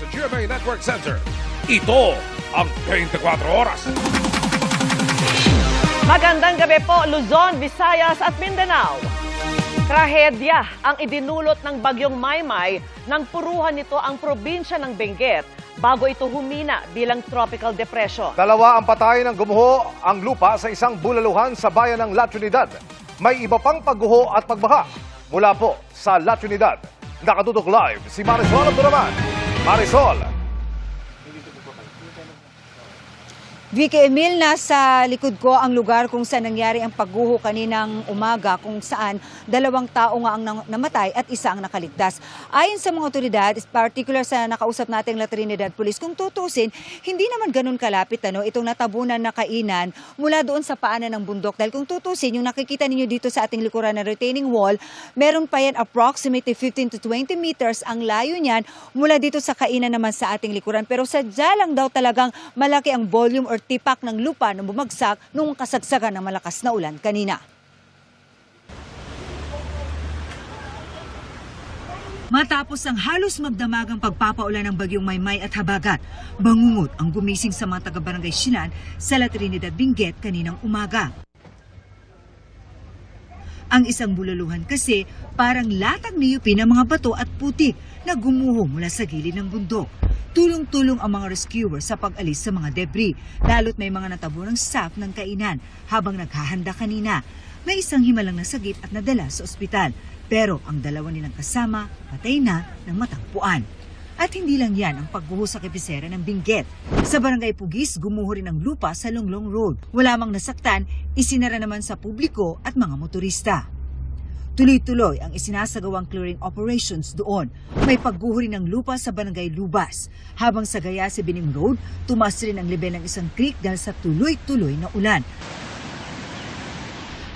sa GMA Network Center. Ito ang 24 Oras. Magandang gabi po, Luzon, Visayas at Mindanao. Trahedya ang idinulot ng bagyong Maymay nang puruhan nito ang probinsya ng Benguet bago ito humina bilang tropical depression. Dalawa ang patay ng gumuho ang lupa sa isang bulaluhan sa bayan ng La Trinidad. May iba pang pagguho at pagbaha. Mula po sa La Trinidad, nakatutok live si Marisol Abduraman. Marisol! Vicky Emil, nasa likod ko ang lugar kung saan nangyari ang pagguho kaninang umaga kung saan 2 tao nga ang namatay at isa ang nakaligtas. Ayon sa mga otoridad, particular sa nakausap nating La Trinidad Police, kung tutusin, hindi naman ganun kalapit itong natabunan na kainan mula doon sa paanan ng bundok. Dahil kung tutusin, yung nakikita ninyo dito sa ating likuran na retaining wall, meron pa yan approximately 15 to 20 meters ang layo niyan mula dito sa kainan naman sa ating likuran. Pero sadya lang daw talagang malaki ang volume or tipak ng lupa na bumagsak nung kasagsagan ng malakas na ulan kanina. Matapos ang halos magdamagang pagpapaulan ng bagyong Maymay at Habagat, bangungot ang gumising sa mga taga-barangay Sinan sa La Trinidad, Benguet kaninang umaga. Ang isang bulaluhan kasi parang latag niyupi ng mga bato at putik na gumuho mula sa gilid ng bundok. Tulong-tulong ang mga rescuers sa pag-alis sa mga debris, lalo't may mga natabo ng staff ng kainan habang naghahanda kanina. May isang himalang nasagip at nadala sa ospital, pero ang 2 nilang kasama patay na ng matagpuan. At hindi lang yan ang pagguho sa kebisera ng Benguet. Sa barangay Pugis, gumuho rin ang lupa sa Longlong Road. Wala mang nasaktan, isinara naman sa publiko at mga motorista. Tuloy-tuloy ang isinasagawang clearing operations doon. May pagguho rin ng lupa sa barangay Lubas. Habang sa Gayase Binim Road, tumaas rin ang level ng isang creek dahil sa tuloy-tuloy na ulan.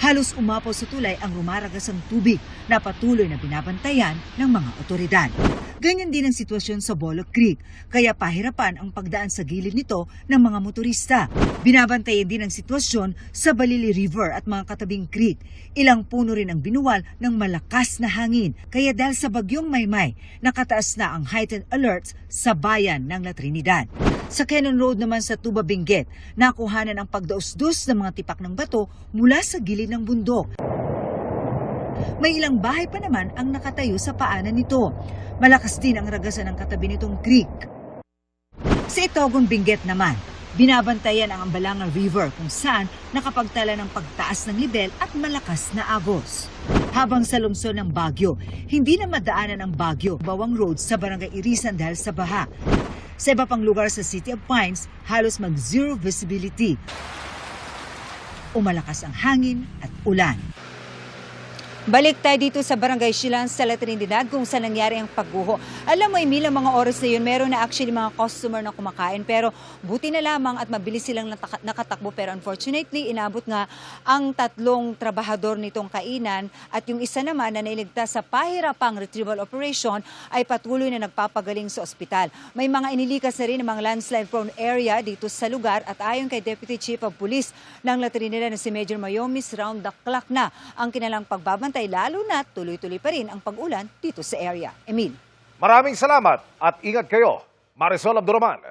Halos umapaw sa tulay ang rumaragasang tubig na patuloy na binabantayan ng mga otoridad. Ganyan din ang sitwasyon sa Bolo Creek, kaya pahirapan ang pagdaan sa gilid nito ng mga motorista. Binabantayan din ang sitwasyon sa Balili River at mga katabing creek. Ilang puno rin ang binuwal ng malakas na hangin, kaya dahil sa bagyong Maymay, nakataas na ang heightened alerts sa bayan ng La Trinidad. Sa Cannon Road naman sa Tuba, Benguet, nakuhanan ang pagdaos-dos ng mga tipak ng bato mula sa gilid ng bundok. May ilang bahay pa naman ang nakatayo sa paanan nito. Malakas din ang ragasan ng katabi nitong creek. Sa Itogon, Benguet naman, binabantayan ang Ambalangan River kung saan nakapagtala ng pagtaas ng level at malakas na agos. Habang sa lungsod ng Baguio, hindi na madaanan ang Baguio Bawang Road sa Barangay Irisan dahil sa baha. Sa iba pang lugar sa City of Pines, halos mag-zero visibility. Umalakas ang hangin at ulan. Balik tayo dito sa Barangay Silan sa La Trinidad kung saan nangyari ang pagguho. Alam mo, Emil, ang mga oras na yun, meron na actually mga customer na kumakain. Pero buti na lamang at mabilis silang nakatakbo. Pero unfortunately, inabot nga ang 3 trabahador nitong kainan. At yung isa naman na nailigtas sa pahirapang retrieval operation ay patuloy na nagpapagaling sa ospital. May mga inilikas na rin ng mga landslide-prone area dito sa lugar. At ayon kay Deputy Chief of Police ng La Trinidad na si Major Mayomis, round the clock na ang kinalang pagbabantay. Lalo na tuloy-tuloy pa rin ang pag-ulan dito sa area. Emil. Maraming salamat at ingat kayo. Marisol Abduraman.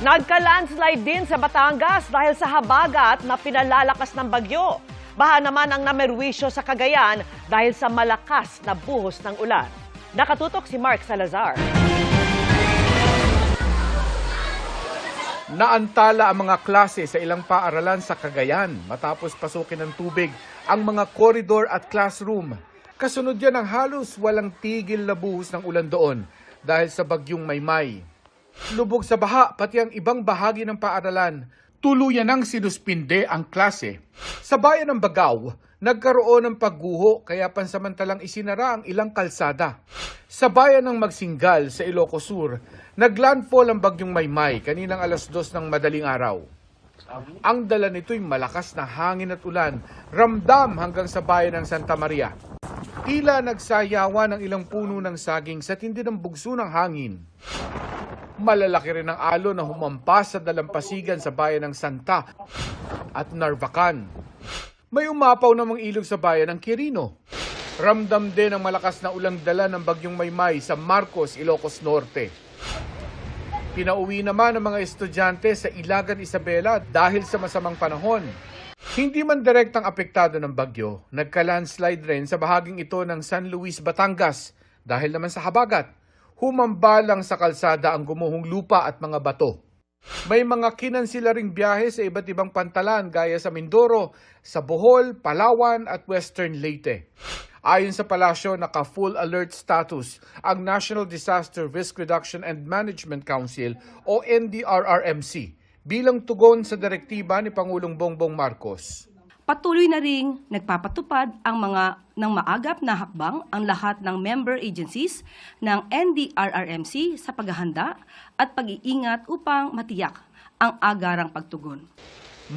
Nagka-landslide din sa Batangas dahil sa habagat na pinalalakas ng bagyo. Baha naman ang namerwisyo sa Cagayan dahil sa malakas na buhos ng ulan. Nakatutok si Mark Salazar. Naantala ang mga klase sa ilang paaralan sa Cagayan matapos pasukin ng tubig ang mga koridor at classroom. Kasunod yan ang halos walang tigil na buhos ng ulan doon dahil sa bagyong Maymay. Lubog sa baha pati ang ibang bahagi ng paaralan. Tuluyan ang sinuspinde ang klase. Sa bayan ng Bagaw, nagkaroon ng pagguho kaya pansamantalang isinara ang ilang kalsada. Sa bayan ng Magsingal sa Ilocos Sur, naglandfall ang bagyong Maymay kaninang 2:00 ng madaling araw. Ang dala nito'y malakas na hangin at ulan, ramdam hanggang sa bayan ng Santa Maria. Tila nagsayawan ng ilang puno ng saging sa tindi ng bugso ng hangin. Malalaki rin ang alon na humampas sa dalampasigan sa bayan ng Santa at Narvacan. May umapaw namang ilog sa bayan ng Quirino. Ramdam din ang malakas na ulang dala ng bagyong Maymay sa Marcos, Ilocos Norte. Pinauwi naman ang mga estudyante sa Ilagan Isabela dahil sa masamang panahon. Hindi man direktang apektado ng bagyo, nagka-landslide rin sa bahaging ito ng San Luis, Batangas dahil naman sa habagat. Humambalang sa kalsada ang gumuhong lupa at mga bato. May mga kinansila ring biyahe sa iba't ibang pantalan gaya sa Mindoro, sa Bohol, Palawan at Western Leyte. Ayon sa palasyo, naka-full alert status ang National Disaster Risk Reduction and Management Council o NDRRMC bilang tugon sa direktiba ni Pangulong Bongbong Marcos. Patuloy na ring nagpapatupad ang ng maagap na hakbang ang lahat ng member agencies ng NDRRMC sa paghahanda at pag-iingat upang matiyak ang agarang pagtugon.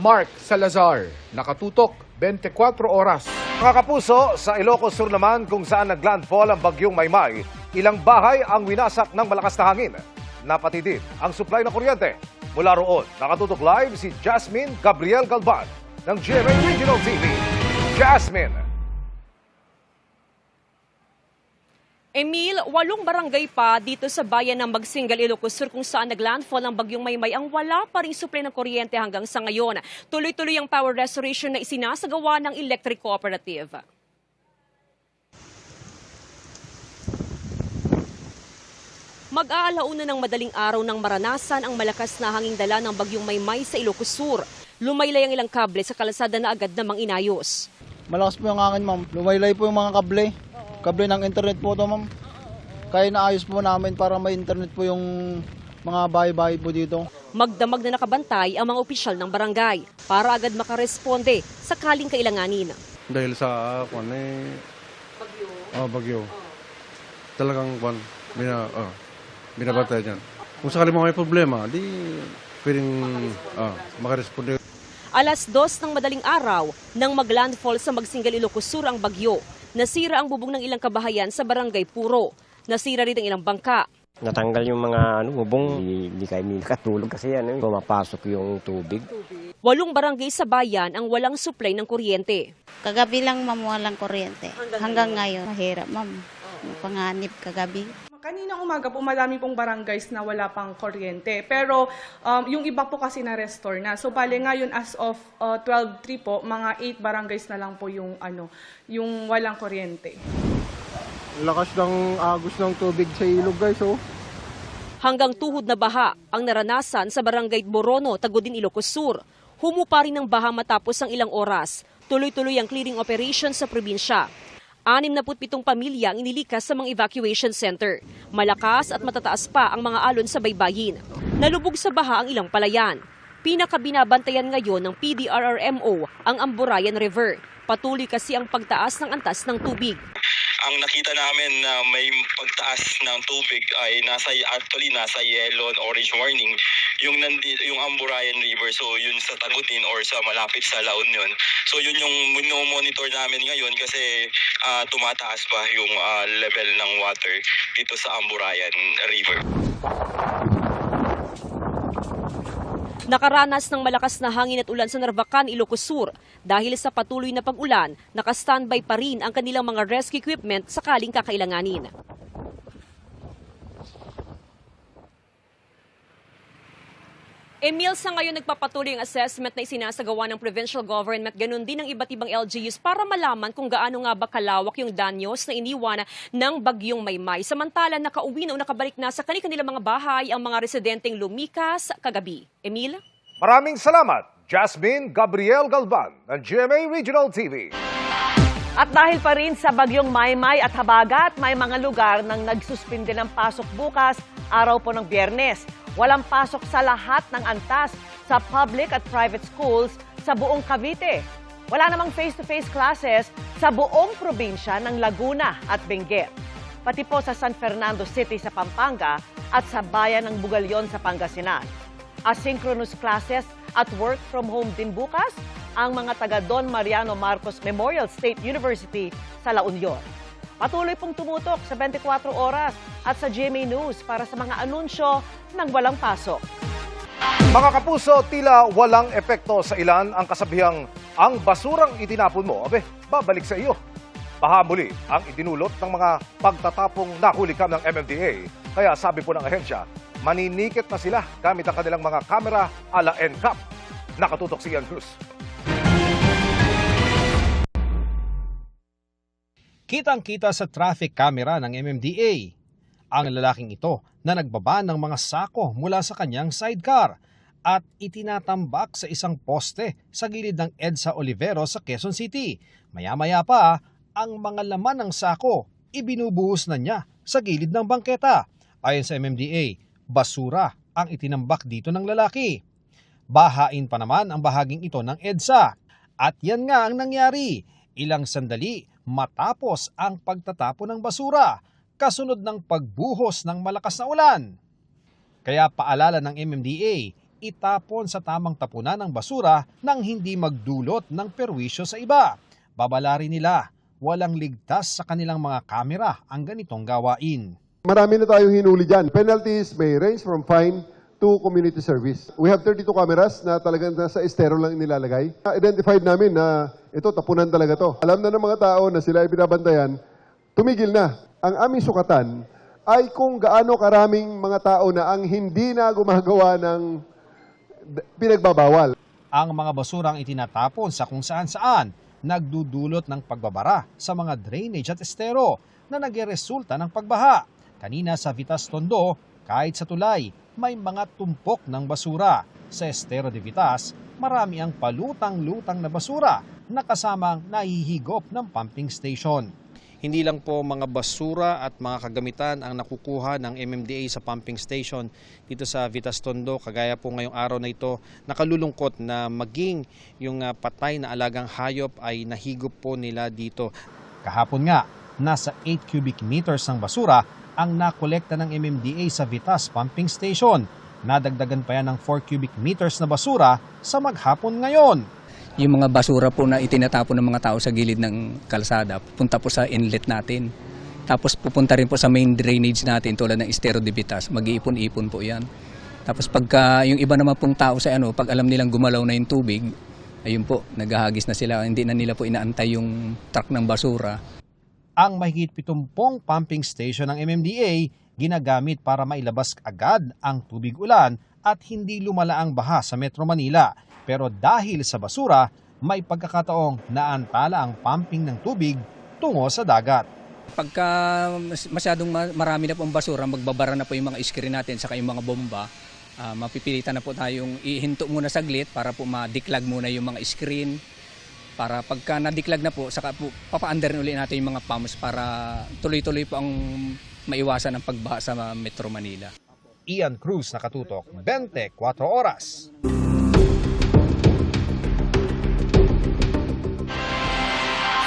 Mark Salazar, nakatutok 24 oras. Mga kapuso, sa Ilocos Sur naman kung saan naglandfall ang bagyong Maymay, ilang bahay ang winasak ng malakas na hangin. Napati din ang supply ng kuryente. Mula roon, nakatutok live si Jasmine Gabriel Galban ng GMA Regional TV. Jasmine! Emil, 8 barangay pa dito sa bayan ng Magsingal, Ilocos Sur kung saan naglandfall ang bagyong Maymay ang wala pa ring supply ng kuryente hanggang sa ngayon. Tuloy-tuloy ang power restoration na isinasagawa ng Electric Cooperative. Mag-aalauna ng madaling araw nang maranasan ang malakas na hanging dala ng bagyong Maymay sa Ilocos Sur. Lumaylay ang ilang kable sa kalsada na agad namang inayos. Malakas po yung hangin, ma'am. Lumaylay po yung mga kable. Kable ng internet po to, ma'am. Kaya naayos po namin para may internet po yung mga bahay-bahay po dito. Magdamag na nakabantay ang mga opisyal ng barangay para agad makaresponde sakaling kailanganin. Dahil sa bagyo. Talagang binabantay dyan. Kung sakali mo may problema, di pwedeng makaresponde. Alas 2 ng madaling araw nang maglandfall sa Magsingal, Ilocos Sur ang bagyo. Nasira ang bubong ng ilang kabahayan sa Barangay Puro. Nasira rin ang ilang bangka. Natanggal yung mga bubong, hindi kami nakatulog kasi pumapasok yung tubig. 8 barangay sa bayan ang walang supply ng kuryente. Kagabi lang, ma'am, walang kuryente. Hanggang ngayon, mahirap, ma'am. Panganib kagabi. Kaninang umaga po, marami pong barangays na wala pang kuryente. Pero yung iba po kasi na-restore na. So, bale ngayon as of 12/3 po, mga 8 barangays na lang po yung walang kuryente. Lakas ng agos ng tubig sa ilog, guys, oh. Hanggang tuhod na baha ang naranasan sa Barangay Borono, Tagudin, Ilocos Sur. Humupa rin ng baha matapos ang ilang oras. Tuloy-tuloy ang clearing operation sa probinsya. 67 pamilya ang inilikas sa mga evacuation center. Malakas at matataas pa ang mga alon sa baybayin. Nalubog sa baha ang ilang palayan. Pinakabinabantayan ngayon ng PDRRMO ang Amburayan River. Patuloy kasi ang pagtaas ng antas ng tubig. Ang nakita namin na may pagtaas ng tubig ay nasa yellow and orange warning yung Amburayan River, so yun sa Tagudin or sa malapit sa La Union. So yun yung monitor namin ngayon kasi tumataas pa yung level ng water dito sa Amburayan River. Nakaranas ng malakas na hangin at ulan sa Narvacan, Ilocos Sur. Dahil sa patuloy na pag-ulan, naka-standby pa rin ang kanilang mga rescue equipment sakaling kakailanganin. Emil, sa ngayon nagpapatuloy ang assessment na isinasagawa ng provincial government, ganun din ng iba't ibang LGUs para malaman kung gaano nga ba kalawak yung danyos na iniwan ng bagyong Maymay. Samantala, nakauwi na o nakabalik na sa kanilang mga bahay ang mga residenteng lumikas kagabi. Emil? Maraming salamat, Jasmine Gabriel Galban ng GMA Regional TV. At dahil pa rin sa bagyong Maymay at habagat, may mga lugar nang nagsuspinde ng pasok bukas, araw po ng Biyernes. Walang pasok sa lahat ng antas sa public at private schools sa buong Cavite. Wala namang face-to-face classes sa buong probinsya ng Laguna at Benguet. Pati po sa San Fernando City sa Pampanga at sa bayan ng Bugalyon sa Pangasinan. Asynchronous classes at work from home din bukas ang mga taga Don Mariano Marcos Memorial State University sa La Union. Patuloy pong tumutok sa 24 oras at sa GMA News para sa mga anunsyo ng walang pasok. Mga kapuso, tila walang epekto sa ilan ang kasabihang ang basurang itinapon mo, babalik sa iyo. Pahamuli ang idinulot ng mga pagtatapong nahuli kam ng MMDA. Kaya sabi po ng ahensya, Maninikit na sila gamit ang kanilang mga kamera ala NCAP. Nakatutok si Ian Cruz. Kitang-kita sa traffic camera ng MMDA ang lalaking ito na nagbaba ng mga sako mula sa kanyang sidecar at itinatambak sa isang poste sa gilid ng EDSA Olivero sa Quezon City. Maya-maya pa, ang mga laman ng sako ibinubuhos na niya sa gilid ng bangketa. Ayon sa MMDA, basura ang itinambak dito ng lalaki. Bahain pa naman ang bahaging ito ng EDSA. At yan nga ang nangyari. Ilang sandali matapos ang pagtatapon ng basura, kasunod ng pagbuhos ng malakas na ulan. Kaya paalala ng MMDA, itapon sa tamang tapunan ng basura nang hindi magdulot ng perwisyo sa iba. Babala rin nila, walang ligtas sa kanilang mga kamera ang ganitong gawain. Marami na tayong hinuli dyan. Penalties may range from fine to community service. We have 32 cameras na talagang nasa estero lang nilalagay. Identified namin na ito, tapunan talaga to. Alam na ng mga tao na sila ay binabantayan, tumigil na. Ang aming sukatan ay kung gaano karaming mga tao na ang hindi na gumagawa ng pinagbabawal. Ang mga basurang itinatapon sa kung saan-saan, nagdudulot ng pagbabara sa mga drainage at estero na nagresulta ng pagbaha. Kanina sa Vitas Tondo, kahit sa tulay, may mga tumpok ng basura. Sa estero de Vitas, marami ang palutang-lutang na basura na kasamang nahihigop ng pumping station. Hindi lang po mga basura at mga kagamitan ang nakukuha ng MMDA sa pumping station dito sa Vitas Tondo. Kagaya po ngayong araw na ito, nakalulungkot na maging yung patay na alagang hayop ay nahigop po nila dito. Kahapon nga, nasa 8 cubic meters ng basura ang nakolekta ng MMDA sa Vitas Pumping Station. Nadagdagan pa yan ng 4 cubic meters na basura sa maghapon ngayon. Yung mga basura po na itinatapon ng mga tao sa gilid ng kalsada, pupunta po sa inlet natin. Tapos pupunta rin po sa main drainage natin tulad ng Estero de Vitas, mag-iipon-ipon po yan. Tapos pagka yung iba naman pong tao sa pag alam nilang gumalaw na yung tubig, ayun po, naghahagis na sila, hindi na nila po inaantay yung truck ng basura. Ang mahigit 70 pumping station ng MMDA ginagamit para mailabas agad ang tubig ulan at hindi lumala ang baha sa Metro Manila. Pero dahil sa basura, may pagkakataong naantala ang pumping ng tubig tungo sa dagat. Pagka masyadong marami na pong basura, magbabara na po yung mga screen natin saka yung mga bomba. Mapipilitan na po tayong ihinto muna saglit para po madiklag muna yung mga screen. Para pagka nadiklag na po, saka po papa-under ulit natin yung mga pumps para tuloy-tuloy po ang maiwasan ang pagbaha sa Metro Manila. Ian Cruz, nakatutok, 24 oras.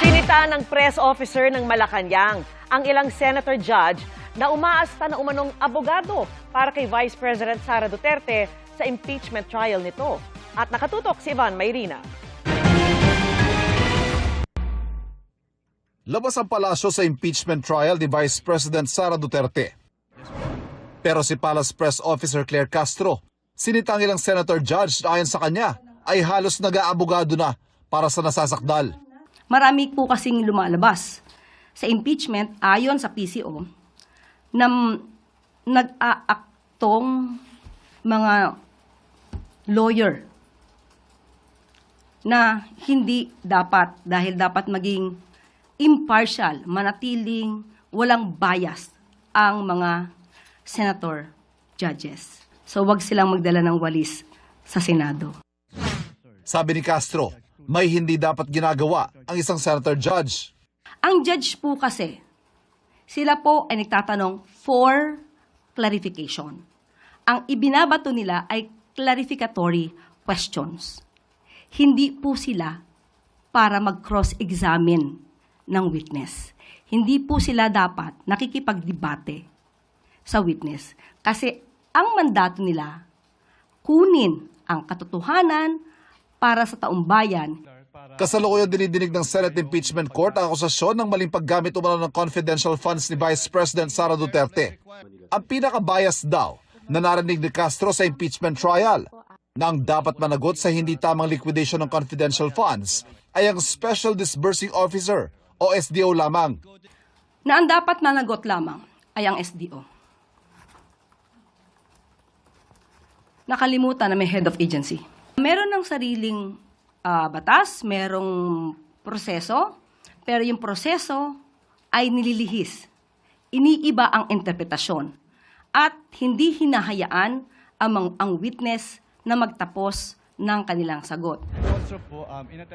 Sinita ng press officer ng Malacanang ang ilang senator judge na umaasta na umanong abogado para kay Vice President Sara Duterte sa impeachment trial nito. At nakatutok si Ivan Mayrina. Labas ang palasyo sa impeachment trial ni Vice President Sara Duterte. Pero si Palace Press Officer Claire Castro, sinitang ilang senator judge na ayon sa kanya ay halos nag-aabogado na para sa nasasakdal. Marami po kasing lumalabas sa impeachment ayon sa PCO na nag-aaktong mga lawyer na hindi dapat dahil dapat maging impartial, manatiling walang bias ang mga senator judges. So wag silang magdala ng walis sa Senado. Sabi ni Castro, may hindi dapat ginagawa ang isang senator judge. Ang judge po kasi, sila po ay nagtatanong for clarification. Ang ibinabato nila ay clarificatory questions. Hindi po sila para mag-cross-examine ng witness. Hindi po sila dapat nakikipagdebate sa witness. Kasi ang mandato nila, kunin ang katotohanan para sa taong bayan. Kasalukuyan dinidinig ng Senate Impeachment Court ang akusasyon ng maling paggamit umano ng confidential funds ni Vice President Sara Duterte. Ang pinaka-bias daw na narinig ni Castro sa impeachment trial na ang dapat managot sa hindi tamang liquidation ng confidential funds ay ang Special Disbursing Officer o SDO lamang. Na ang dapat managot lamang ay ang SDO. nakalimutan na may head of agency. Meron ng sariling batas, merong proseso, pero yung proseso ay nililihis. Iniiba ang interpretasyon at hindi hinahayaan ang witness na magtapos ng kanilang sagot.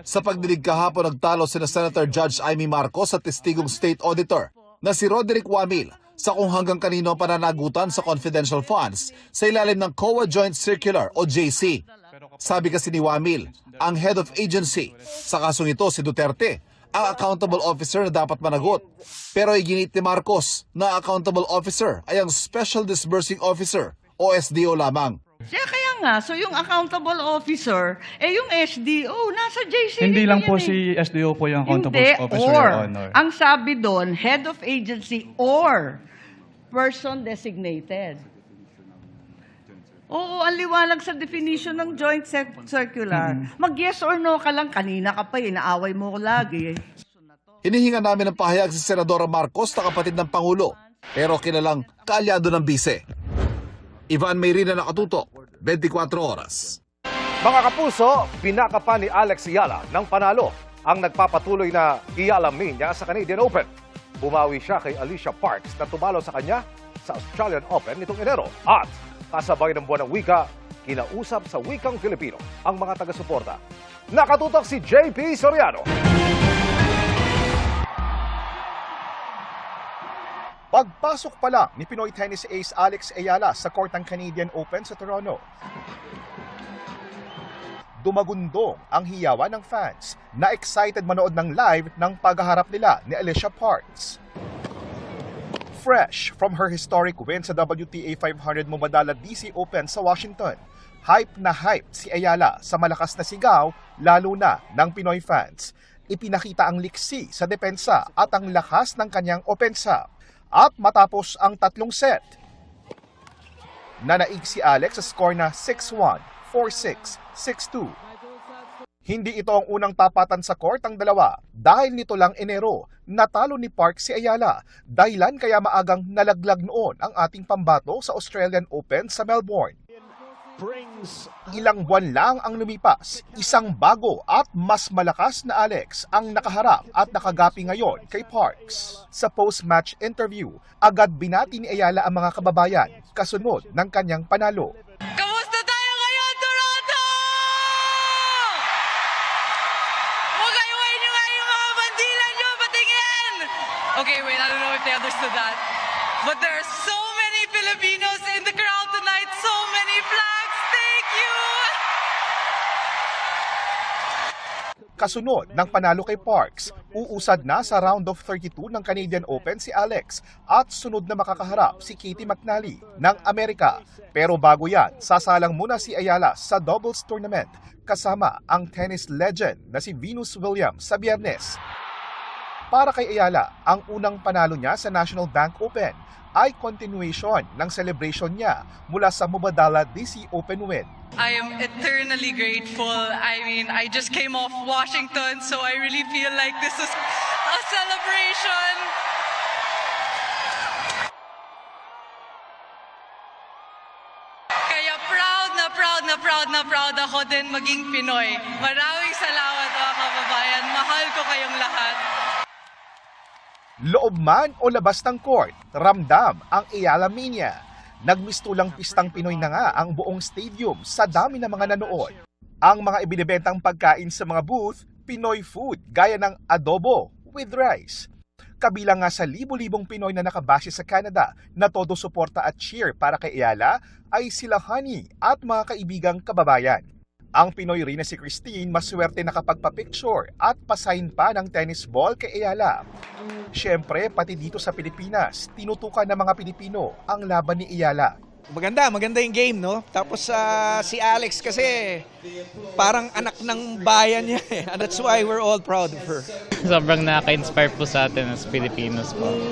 Sa pagdinig kahapon, nagtalo sina Senator Judge Amy Marcos sa testigong state auditor na si Roderick Wamil sa kung hanggang kanino ang pananagutan sa confidential funds sa ilalim ng COA Joint Circular o JC. Sabi kasi ni Wamil, ang head of agency, sa kasong ito si Duterte, ang accountable officer na dapat managot. Pero iginit ni Marcos na accountable officer ay ang Special Disbursing Officer o SDO lamang. Kaya nga, so yung accountable officer, yung SDO, nasa JC. Hindi lang po si SDO po yung accountable officer, or, Your Honor. ang sabi doon, head of agency or person designated. Oo, ang liwanag sa definition ng joint circular. Mag-yes or no ka lang, kanina ka pa, inaaway mo ko lagi. Hinihinga namin ng pahayag si Senadora Marcos na kapatid ng Pangulo, pero kilalang kaalyado ng bise. Ivan Mayrina, nakatutok, 24 oras. Mga kapuso, binaka pa ni Alex Ayala ng panalo ang nagpapatuloy na ialamin niya sa Canadian Open. Bumawi siya kay Alicia Parks na tumalo sa kanya sa Australian Open nitong Enero. At kasabay ng buwan ng wika, kinausap sa wikang Filipino ang mga taga-suporta. Nakatutok si JP Soriano. Pagpasok pa lang ni Pinoy tennis ace Alex Ayala sa court ng Canadian Open sa Toronto, dumagundong ang hiyawan ng fans na excited manood ng live ng paghaharap nila ni Alicia Parks. Fresh from her historic win sa WTA 500 Mubadala DC Open sa Washington, hype na hype si Ayala sa malakas na sigaw lalo na ng Pinoy fans. Ipinakita ang liksi sa depensa at ang lakas ng kanyang opensa. At matapos ang tatlong set, nanaig si Alex sa score na 6-1, 4-6, 6-2. Hindi ito ang unang tapatan sa court ang dalawa dahil nito lang Enero, natalo ni Park si Ayala. Dahilan kaya maagang nalaglag noon ang ating pambato sa Australian Open sa Melbourne. Ilang buwan lang ang lumipas, isang bago at mas malakas na Alex ang nakaharap at nakagapi ngayon kay Parks. Sa post-match interview, agad binati ni Ayala ang mga kababayan kasunod ng kanyang panalo. Kamusta tayo ngayon, Toronto? Huwag nyo nga yung mga bandila nyo, patingin! Okay, wait, I don't know if they understood that. But there are so many Filipinos in the crowd tonight, so many flags. Thank you! Kasunod ng panalo kay Parks, uusad na sa round of 32 ng Canadian Open si Alex at sunod na makakaharap si Katie McNally ng Amerika. Pero bago yan, sasalang muna si Ayala sa doubles tournament kasama ang tennis legend na si Venus Williams sa Biyernes. Para kay Ayala, ang unang panalo niya sa National Bank Open ay continuation ng celebration niya mula sa Mubadala DC Open win. I am eternally grateful. I mean, I just came off Washington, so I really feel like this is a celebration. Kaya proud ako din maging Pinoy. Maraming salamat mga kababayan. Mahal ko kayong lahat. Loob man o labas ng court, ramdam ang Ayala Mania. Nagmistulang pistang Pinoy na nga ang buong stadium sa dami ng mga nanood. Ang mga ibinibentang pagkain sa mga booth, Pinoy food gaya ng adobo with rice. Kabilang nga sa libo-libong Pinoy na nakabase sa Canada na todo suporta at cheer para kay Ayala ay sila Honey at mga kaibigang kababayan. Ang Pinoy rin na si Christine maswerte nakapagpa-picture at pasign pa ng tennis ball kay Ayala. Siyempre, pati dito sa Pilipinas, tinutukan ng mga Pilipino ang laban ni Ayala. Maganda yung game, no? Tapos si Alex kasi parang anak ng bayan niya eh. And that's why we're all proud of her. Sobrang nakaka-inspire po sa atin as Filipinos po.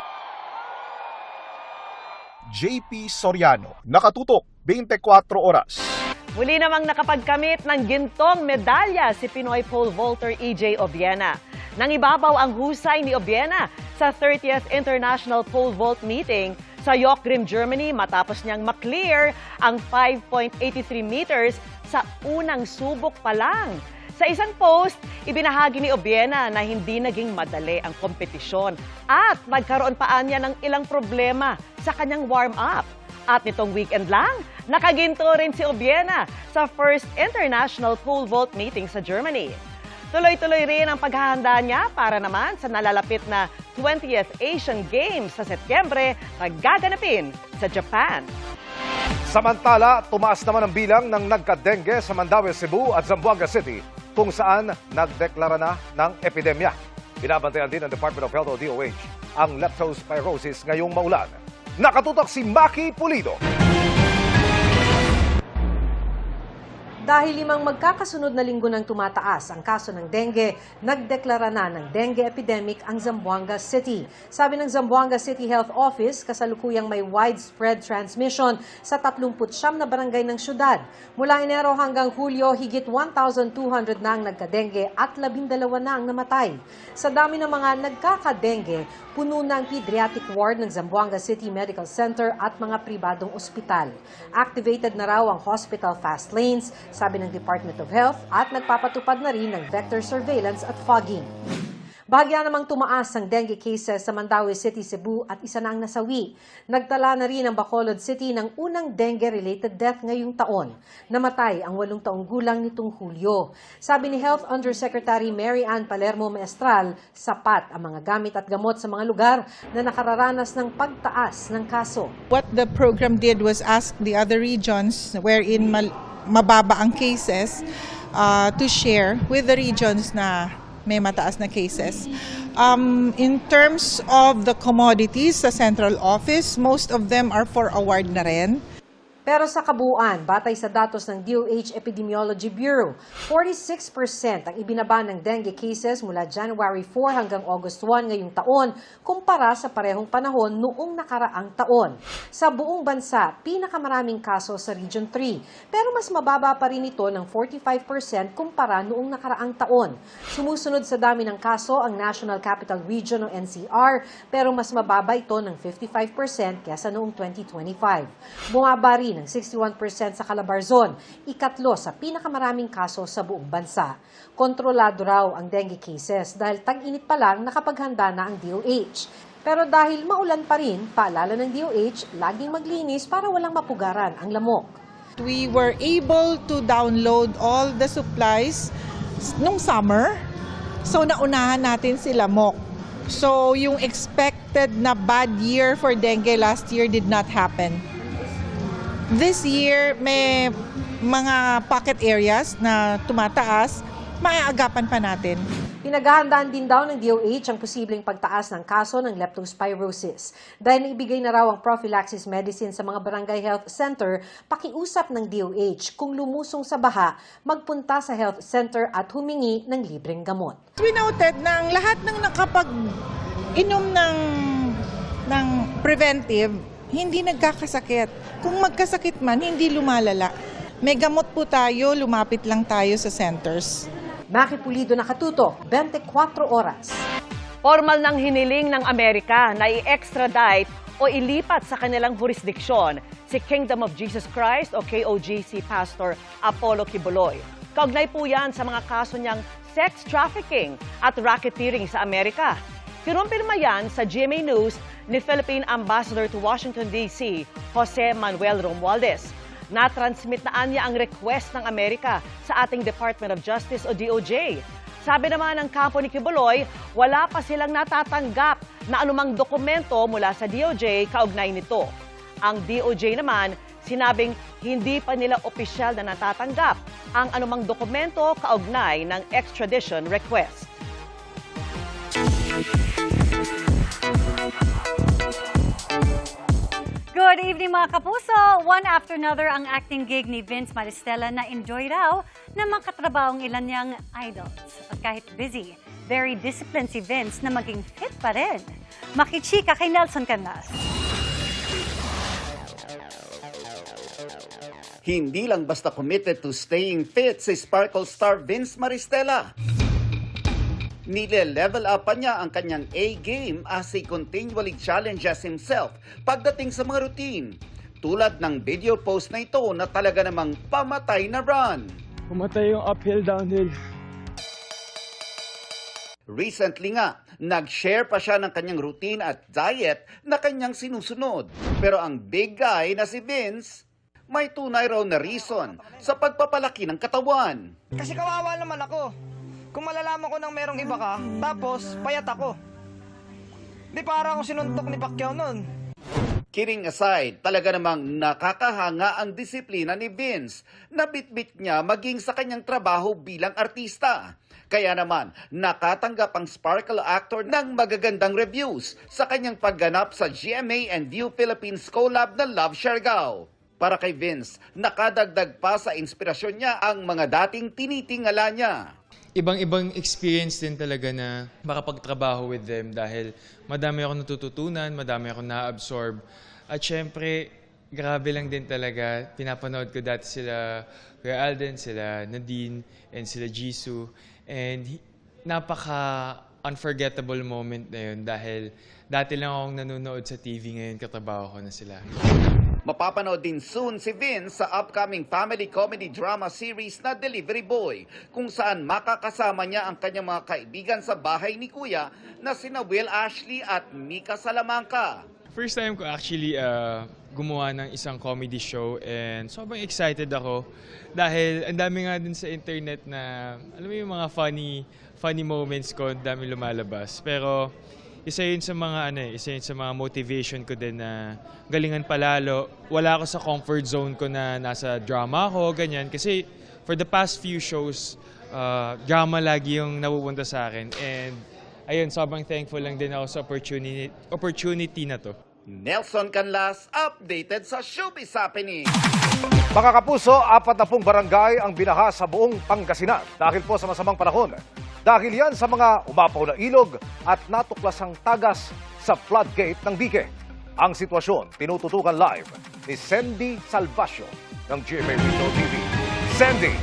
JP Soriano, nakatutok, 24 oras. Muli namang nakapagkamit ng gintong medalya si Pinoy pole vaulter EJ Obiena. Nang ibabaw ang husay ni Obiena sa 30th International Pole Vault Meeting sa Joachim, Germany matapos niyang maklear ang 5.83 meters sa unang subok pa lang. Sa isang post, ibinahagi ni Obiena na hindi naging madali ang kompetisyon at nagkaroon pa niya ng ilang problema sa kanyang warm-up. At nitong weekend lang, nakaginto rin si Obiena sa first international pole vault meeting sa Germany. Tuloy-tuloy rin ang paghahanda niya para naman sa nalalapit na 20th Asian Games sa Setyembre na gaganapin sa Japan. Samantala, tumaas naman ang bilang ng nagka-dengue sa Mandaue, Cebu at Zamboanga City kung saan nagdeklara na ng epidemya. Binabantayan din ng Department of Health o DOH ang leptospirosis ngayong maulan. Nakatutok si Maki Pulido. Dahil 5 magkakasunod na linggo nang tumataas ang kaso ng dengue, nagdeklara na ng dengue epidemic ang Zamboanga City. Sabi ng Zamboanga City Health Office, kasalukuyang may widespread transmission sa 39 na barangay ng syudad. Mula Enero hanggang Hulyo, higit 1,200 na ang nagka-dengue at 12 na ang namatay. Sa dami ng mga nagkaka-dengue, puno na ang pediatric ward ng Zamboanga City Medical Center at mga pribadong ospital. Activated na raw ang hospital fast lanes, sabi ng Department of Health, at nagpapatupad na rin ng vector surveillance at fogging. Bahagya namang tumaas ang dengue cases sa Mandaue City, Cebu at isa na ang nasawi. Nagtala na rin ang Bacolod City ng unang dengue-related death ngayong taon. Namatay ang 8 taong gulang nitong Hulyo. Sabi ni Health Undersecretary Mary Ann Palermo Maestral, sapat ang mga gamit at gamot sa mga lugar na nakararanas ng pagtaas ng kaso. What the program did was ask the other regions wherein mababa ang cases to share with the regions na may mataas na cases. In terms of the commodities sa central office, most of them are for award na rin. Pero sa kabuuan, batay sa datos ng DOH Epidemiology Bureau, 46% ang ibinaba ng dengue cases mula January 4 hanggang August 1 ngayong taon kumpara sa parehong panahon noong nakaraang taon. Sa buong bansa, pinakamaraming kaso sa Region 3, pero mas mababa pa rin ito ng 45% kumpara noong nakaraang taon. Sumusunod sa dami ng kaso ang National Capital Region o NCR, pero mas mababa ito ng 55% kesa noong 2025. Bumaba rin ng 61% sa Calabarzon, ikatlo sa pinakamaraming kaso sa buong bansa. Kontrolado raw ang dengue cases dahil tag-init pa lang nakapaghanda na ang DOH. Pero dahil maulan pa rin, paalala ng DOH, laging maglinis para walang mapugaran ang lamok. We were able to download all the supplies nung summer, so naunahan natin si lamok. So yung expected na bad year for dengue last year did not happen. This year, may mga pocket areas na tumataas, maaagapan pa natin. Pinaghahandaan din daw ng DOH ang posibleng pagtaas ng kaso ng leptospirosis. Dahil ibigay na raw ang prophylaxis medicine sa mga barangay health center, pakiusap ng DOH kung lumusong sa baha, magpunta sa health center at humingi ng libreng gamot. We noted na ang lahat ng nakapag-inom ng preventive, hindi nagkakasakit. Kung magkasakit man, hindi lumalala. May gamot po tayo, lumapit lang tayo sa centers. Maki Pulido, nakatutok, 24 oras. Formal nang hiniling ng Amerika na i-extradite o ilipat sa kanilang jurisdiksyon si Kingdom of Jesus Christ o KOJC Pastor Apollo Quiboloy. Kaugnay po yan sa mga kaso niyang sex trafficking at racketeering sa Amerika. Kinumpirma yan sa GMA News ni Philippine Ambassador to Washington, D.C., Jose Manuel Romualdez. Na-transmit na niya ang request ng Amerika sa ating Department of Justice o DOJ. Sabi naman ng kampo ni Quiboloy, wala pa silang natatanggap na anumang dokumento mula sa DOJ kaugnay nito. Ang DOJ naman, sinabing hindi pa nila opisyal na natatanggap ang anumang dokumento kaugnay ng extradition request. Good evening mga kapuso! One after another ang acting gig ni Vince Maristella na enjoy raw na makatrabaho ang ilan niyang idols. At kahit busy, very disciplined si Vince na maging fit pa rin. Makichika kay Nelson Canlas. Hindi lang basta committed to staying fit si Sparkle star Vince Maristella. Nile-level up pa niya ang kanyang A-game as he continually challenges himself pagdating sa mga routine. Tulad ng video post na ito na talaga namang pamatay na run. Pumatay yung uphill, downhill. Recently nga, nag-share pa siya ng kanyang routine at diet na kanyang sinusunod. Pero ang big guy na si Vince, may tunay raw na reason sa pagpapalaki ng katawan. Kasi kawawa naman ako. Kung malalaman ko nang merong iba ka, tapos payat ako. Di para akong sinuntok ni Pacquiao nun. Kidding aside, talaga namang nakakahanga ang disiplina ni Vince na bitbit niya maging sa kanyang trabaho bilang artista. Kaya naman, nakatanggap ang Sparkle actor ng magagandang reviews sa kanyang pagganap sa GMA and View Philippines collab na Love Siargao. Para kay Vince, nakadagdag pa sa inspirasyon niya ang mga dating tinitingala niya. Ibang-ibang experience din talaga na makapagtrabaho with them dahil madami akong natututunan, madami akong na-absorb. At syempre, grabe lang din talaga. Pinapanood ko dati sila Kuya Alden, sila Nadine, and sila Jisoo. And napaka-unforgettable moment na yun dahil dati lang akong nanonood sa TV, ngayon katrabaho ko na sila. Mapapanood din soon si Vince sa upcoming family comedy drama series na Delivery Boy, kung saan makakasama niya ang kanyang mga kaibigan sa bahay ni Kuya na sina Will Ashley at Mika Salamanca. First time ko actually gumawa ng isang comedy show and sobrang excited ako dahil ang dami nga din sa internet na alam mo yung mga funny moments ko, ang dami lumalabas. Pero isa yun sa mga motivation ko din na galingan palalo. Wala ako sa comfort zone ko na nasa drama ako, ganyan. Kasi for the past few shows, drama lagi yung napupunta sa akin. And ayun, sobrang thankful lang din ako sa opportunity na to. Nelson Canlas, updated sa Showbiz Happening. Mga kapuso, 40 barangay ang binaha sa buong Pangasinan dahil po sa masamang panahon. Dahil yan sa mga umapaw na ilog at natuklasang tagas sa floodgate ng dike. Ang sitwasyon, tinututukan live ni Sandy Salvacio ng GMA Regional TV. Sandy!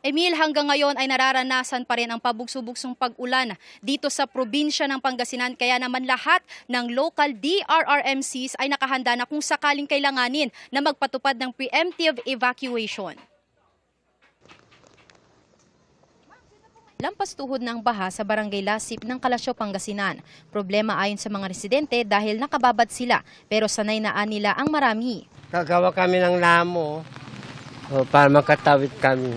Emil, hanggang ngayon ay nararanasan pa rin ang pabugso-bugsong pag-ulan dito sa probinsya ng Pangasinan. Kaya naman lahat ng local DRRMCs ay nakahanda na kung sakaling kailanganin na magpatupad ng preemptive evacuation. Lampas tuhod ng baha sa Barangay Lasip ng Kalasyaw, Pangasinan. Problema ayon sa mga residente dahil nakababad sila pero sanay na nila ang marami. Gagawa kami ng lamo para makatawid kami.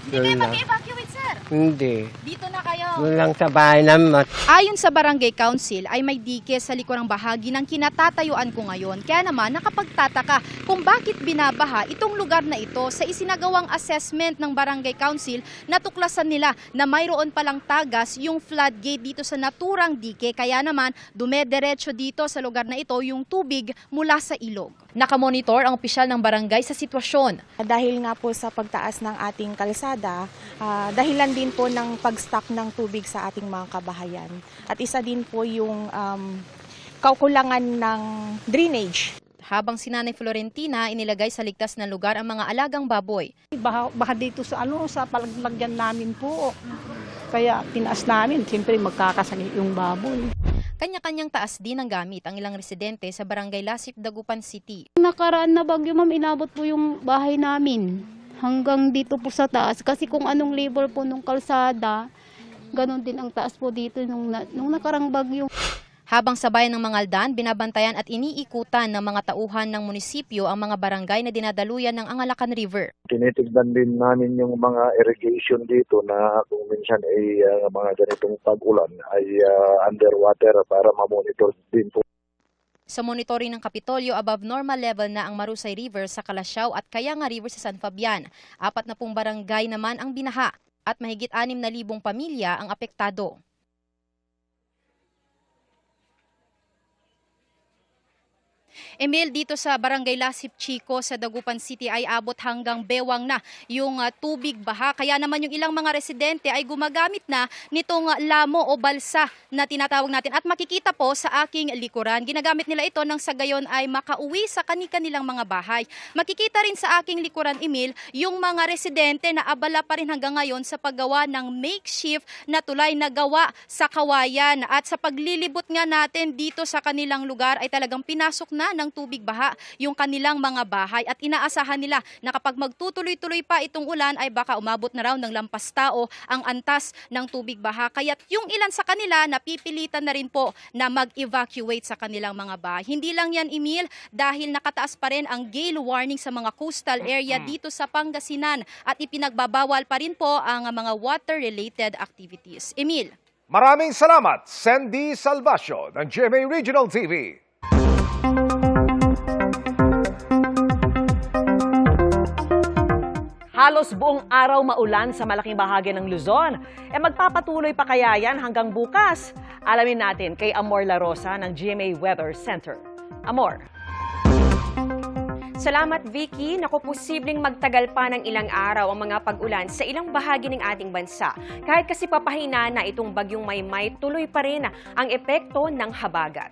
Hindi kayo mag-evacuate, sir? Hindi. Dito na kayo. Doon lang sa bahay namin. Ayon sa Barangay Council ay may dike sa likurang bahagi ng kinatatayuan ko ngayon. Kaya naman nakapagtataka kung bakit binabaha itong lugar na ito. Sa isinagawang assessment ng Barangay Council, natuklasan nila na mayroon palang tagas yung floodgate dito sa naturang dike. Kaya naman dumediretso dito sa lugar na ito yung tubig mula sa ilog. Nakamonitor ang opisyal ng barangay sa sitwasyon. Dahil nga po sa pagtaas ng ating kalsada, dahilan din po ng pag-stock ng tubig sa ating mga kabahayan. At isa din po yung kakulangan ng drainage. Habang si Nanay Florentina inilagay sa ligtas na lugar ang mga alagang baboy. Baha dito sa sa palaglagyan namin po. Kaya tinaas namin, siyempre magkakasakit yung baboy. Kanya-kanyang taas din ang gamit ang ilang residente sa Barangay Lasip, Dagupan City. Nakaraan na bagyo, ma'am, inabot po yung bahay namin hanggang dito po sa taas. Kasi kung anong level po nung kalsada, ganun din ang taas po dito nung nakarang bagyo. Habang sa bayan ng Mangaldan, binabantayan at iniikutan ng mga tauhan ng munisipyo ang mga barangay na dinadaluyan ng Angalacan River. Tinitignan din namin yung mga irrigation dito na kung minsan ay mga ganitong pag-ulan ay underwater para ma-monitor din po. Sa monitoring ng Kapitolyo, above normal level na ang Marusay River sa Kalasyaw at Kayanga River sa San Fabian. 40 barangay naman ang binaha at mahigit 6,000 pamilya ang apektado. Emil, dito sa Barangay Lasip Chico sa Dagupan City ay abot hanggang bewang na yung tubig baha. Kaya naman yung ilang mga residente ay gumagamit na nitong lamo o balsa na tinatawag natin. At makikita po sa aking likuran, ginagamit nila ito nang sa gayon ay makauwi sa kanilang mga bahay. Makikita rin sa aking likuran, Emil, yung mga residente na abala pa rin hanggang ngayon sa paggawa ng makeshift na tulay na gawa sa kawayan. At sa paglilibot nga natin dito sa kanilang lugar ay talagang pinasok na ng tubig baha yung kanilang mga bahay. At inaasahan nila na kapag magtutuloy-tuloy pa itong ulan ay baka umabot na raw ng lampas tao ang antas ng tubig baha. Kaya yung ilan sa kanila napipilitan na rin po na mag-evacuate sa kanilang mga bahay. Hindi lang yan, Emil, dahil nakataas pa rin ang gale warning sa mga coastal area dito sa Pangasinan at ipinagbabawal pa rin po ang mga water-related activities. Emil. Maraming salamat, Sandy Salvacio ng GMA Regional TV. Halos buong araw maulan sa malaking bahagi ng Luzon. Magpapatuloy pa kaya yan hanggang bukas? Alamin natin kay Amor La Rosa ng GMA Weather Center. Amor. Salamat, Vicky. Naku, posibleng magtagal pa ng ilang araw ang mga pag-ulan sa ilang bahagi ng ating bansa. Kahit kasi papahina na itong bagyong Maymay, tuloy pa rin ang epekto ng habagat.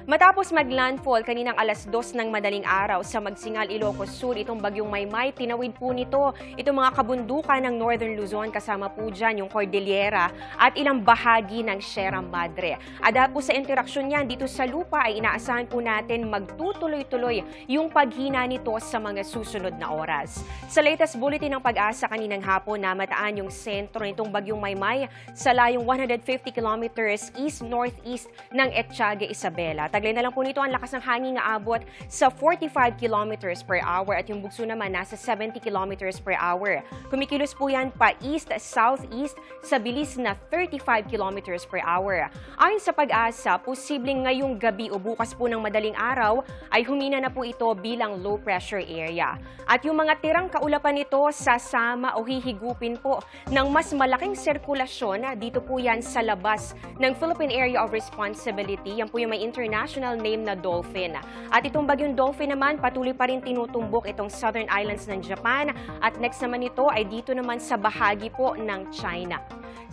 Matapos mag-landfall kaninang alas 2 ng madaling araw sa Magsingal, Ilocos Sur, itong bagyong Maymay, tinawid po nito itong mga kabundukan ng Northern Luzon, kasama po dyan yung Cordillera at ilang bahagi ng Sierra Madre. At dahil po sa interaksyon niyan dito sa lupa ay inaasahan po natin magtutuloy-tuloy yung paghina nito sa mga susunod na oras. Sa latest bulletin ng Pag-asa kaninang hapon, namataan yung sentro nitong bagyong Maymay sa layong 150 kilometers east-northeast ng Ethiague, Isabela. Taglay na lang po nito ang lakas ng hangin na abot sa 45 kilometers per hour at yung bugso naman nasa 70 kilometers per hour. Kumikilos po yan pa east-southeast sa bilis na 35 kilometers per hour. Ayon sa Pag-asa, posibleng ngayong gabi o bukas po ng madaling araw ay humina na po ito bilang low pressure area. At yung mga tirang kaulapan nito sasama o hihigupin po ng mas malaking sirkulasyon dito po yan sa labas ng Philippine Area of Responsibility. Yan po yung may international name na Dolphin. At itong bagyong Dolphin naman, patuloy pa rin tinutumbok itong southern islands ng Japan at next naman ito ay dito naman sa bahagi po ng China.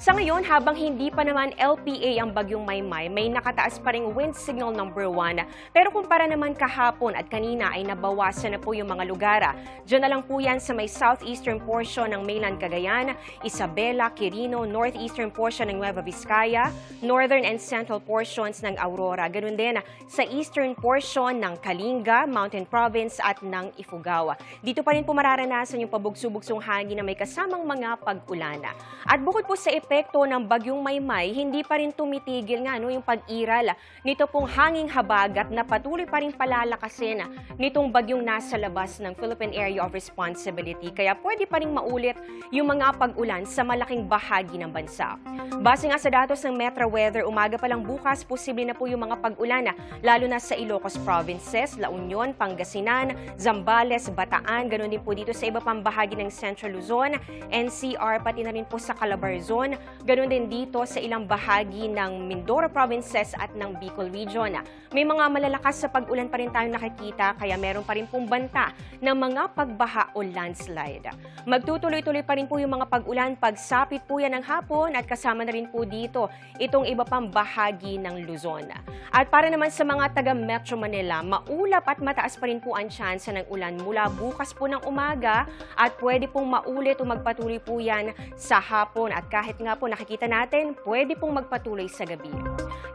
Sa ngayon, habang hindi pa naman LPA ang bagyong Maymay, may nakataas pa ring wind signal number 1. Pero kumpara naman kahapon at kanina ay nabawasan na po yung mga lugar. Diyan na lang po yan sa may southeastern portion ng mainland Cagayan, Isabela, Quirino, northeastern portion ng Nueva Vizcaya, northern and central portions ng Aurora. Ganun din sa eastern portion ng Kalinga, Mountain Province at ng Ifugao. Dito pa rin po mararanasan yung pabugso-bugsong hangin na may kasamang mga pag-ulan. At bukod po sa epekto ng bagyong Maymay, hindi pa rin tumitigil nga yung pag-iral nito pong hanging habagat na patuloy pa rin palalakasin nitong bagyong nasa labas ng Philippine Area of Responsibility. Kaya pwede pa rin maulit yung mga pag-ulan sa malaking bahagi ng bansa. Base nga sa datos ng Metro Weather, umaga pa lang bukas, posible na po yung mga pag-ulan lalo na sa Ilocos Provinces, La Union, Pangasinan, Zambales, Bataan, ganoon din po dito sa iba pang bahagi ng Central Luzon, NCR, pati na rin po sa Calabarzon, ganoon din dito sa ilang bahagi ng Mindoro Provinces at ng Bicol Region. May mga malalakas sa pag-ulan pa rin tayong nakikita, kaya meron pa rin pong banta ng mga pagbaha o landslide. Magtutuloy-tuloy pa rin po yung mga pag-ulan, pagsapit po yan ng hapon at kasama na rin po dito itong iba pang bahagi ng Luzon. At para naman sa mga taga Metro Manila, maulap at mataas pa rin po ang tsansa ng ulan mula bukas po ng umaga at pwede pong maulit o magpatuloy po yan sa hapon at kahit nga po nakikita natin, pwede pong magpatuloy sa gabi.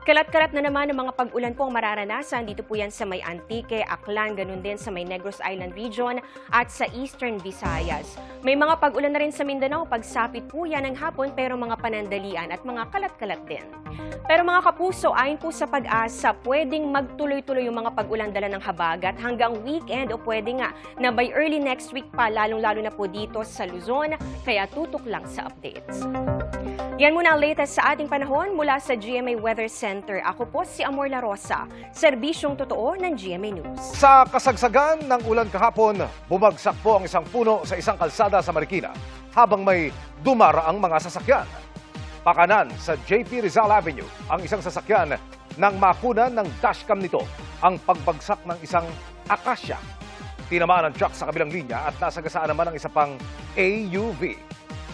Kalat-kalat na naman ang mga pag-ulan po ang mararanasan. Dito po yan sa may Antique, Aklan, ganun din sa may Negros Island Region at sa Eastern Visayas. May mga pag-ulan na rin sa Mindanao, pagsapit po yan ng hapon pero mga panandalian at mga kalat-kalat din. Pero mga kapuso, ayon po sa Pag-asa, pwedeng magtuloy-tuloy yung mga pag-ulan dala ng habagat hanggang weekend o pwede nga na by early next week pa, lalong-lalo na po dito sa Luzon, kaya tutok lang sa updates. Yan muna ang latest sa ating panahon mula sa GMA Weather Center. Ako po si Amor La Rosa, serbisyong totoo ng GMA News. Sa kasagsagan ng ulan kahapon, bumagsak po ang isang puno sa isang kalsada sa Marikina habang may dumaraang mga sasakyan. Pakanan sa JP Rizal Avenue, ang isang sasakyan nang makunan ng dashcam nito ang pagbagsak ng isang akasya. Tinamaan ang truck sa kabilang linya at nasagasaan naman ang isa pang AUV.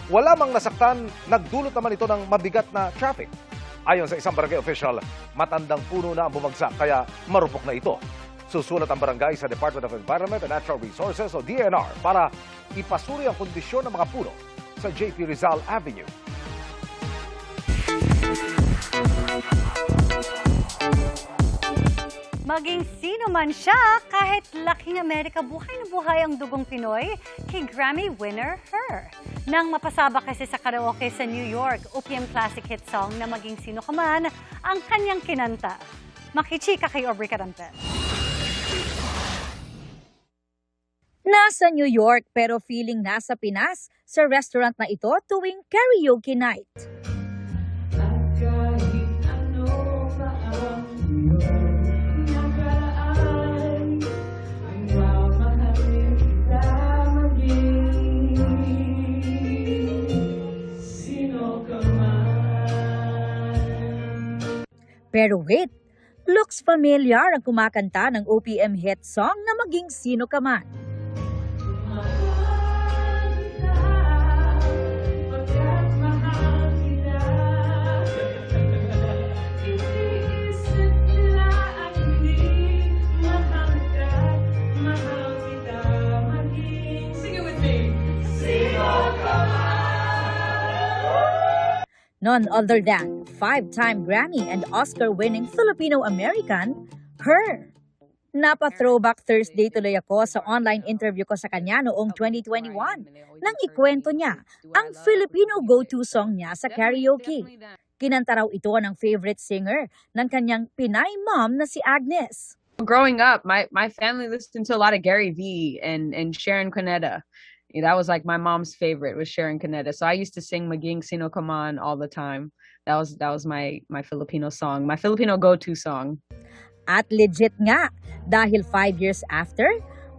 Wala mang nasaktan, nagdulot naman ito ng mabigat na traffic. Ayon sa isang barangay official, matandang puno na ang bumagsak kaya marupok na ito. Susulat ang barangay sa Department of Environment and Natural Resources o DNR para ipasuri ang kondisyon ng mga puno sa JP Rizal Avenue. Maging sino man siya, kahit laking Amerika, buhay na buhay ang dugong Pinoy, kay Grammy winner her. Nang mapasabak kasi sa karaoke sa New York, OPM classic hit song na Maging Sino Ka Man ang kanyang kinanta. Makichika kay Aubrey Carampel. Nasa New York pero feeling nasa Pinas sa restaurant na ito tuwing karaoke night. Pero wait, looks familiar ang kumakanta ng OPM hit song na Maging Sino Ka Man. None other than 5-time Grammy and Oscar-winning Filipino-American, her. Napa-throwback Thursday tuloy ako sa online interview ko sa kanya noong 2021 nang ikwento niya ang Filipino go-to song niya sa karaoke. Kinanta raw ito ng favorite singer ng kanyang Pinay mom na si Agnes. Growing up, my family listened to a lot of Gary Vee and Sharon Cuneta. That was like my mom's favorite, was Sharon Cuneta. So I used to sing Maging Sino Ka Man all the time. That was my Filipino song, my Filipino go-to song. At legit nga, dahil 5 years after,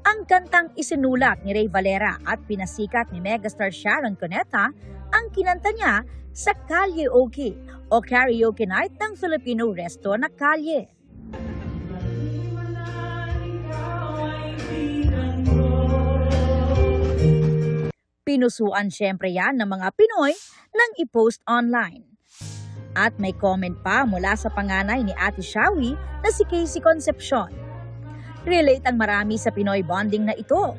ang kantang isinulat ni Ray Valera at pinasikat ni megastar Sharon Cuneta, ang kinanta niya sa Karaoke o karaoke night ng Filipino resto na Kalye. Pinusuan syempre yan ng mga Pinoy nang i-post online. At may comment pa mula sa panganay ni Ate Shawi na si Casey Concepcion. Relate ang marami sa Pinoy bonding na ito.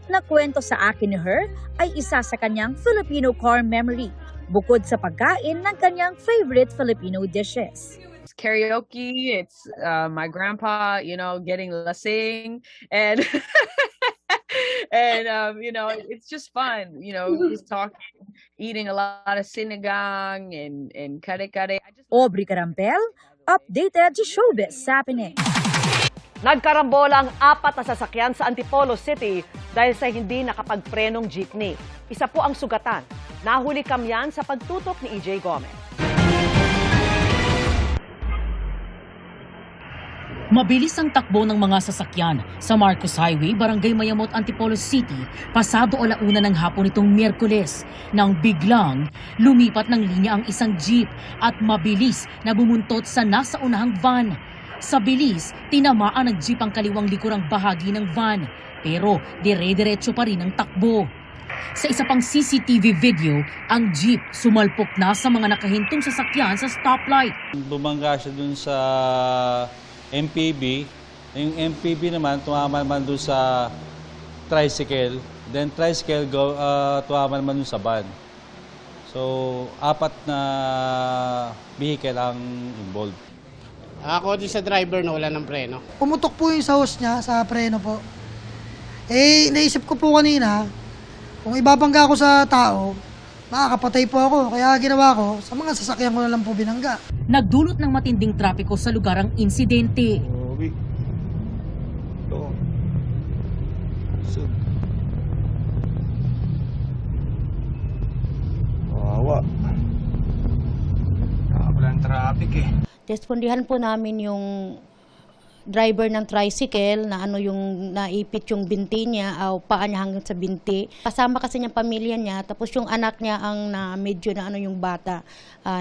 Nakwento sa akin ni her ay isa sa kanyang Filipino core memory bukod sa pagkain ng kanyang favorite Filipino dishes. It's karaoke, it's my grandpa, getting lasing and and it's just fun, just talking, eating a lot of sinigang and kare-kare. Aubrey Carampel, updated sa Showbiz Happening. Nagkarambola ang 4 na sasakyan sa Antipolo City dahil sa hindi nakapagprenong jeepney. Isa po ang sugatan. Nahuli kamyan sa pagtutok ni EJ Gomez. Mabilis ang takbo ng mga sasakyan sa Marcos Highway, Barangay Mayamot, Antipolo City, pasado 1:00 ng hapon nitong Miyerkules, nang biglang lumipat ng linya ang isang jeep at mabilis na bumuntot sa nasa unahang van. Sa bilis, tinamaan ng jeep ang kaliwang likurang bahagi ng van, pero dire-diretso pa rin ang takbo. Sa isa pang CCTV video, ang jeep sumalpok na sa mga nakahintong sasakyan sa stoplight. Bumangga siya dun sa MPV. Yung MPV naman, tumama naman doon sa tricycle. Then tricycle, tumama naman doon sa van. So, 4 na vehicle ang involved. Ako din sa driver na wala ng preno. Pumutok po yung sa hose niya, sa preno po. Naisip ko po kanina, kung ibabangga ako sa tao, makakapatay po ako. Kaya ginawa ko, sa mga sasakyan ko na lang po binangga. Nagdulot ng matinding trapiko sa lugar ang insidente. Wawa. Walang traffic eh. Respondihan po namin yung driver ng tricycle na yung naipit yung binti niya o paa niya hanggang sa binti. Kasama kasi niya pamilya niya, tapos yung anak niya ang medyo yung bata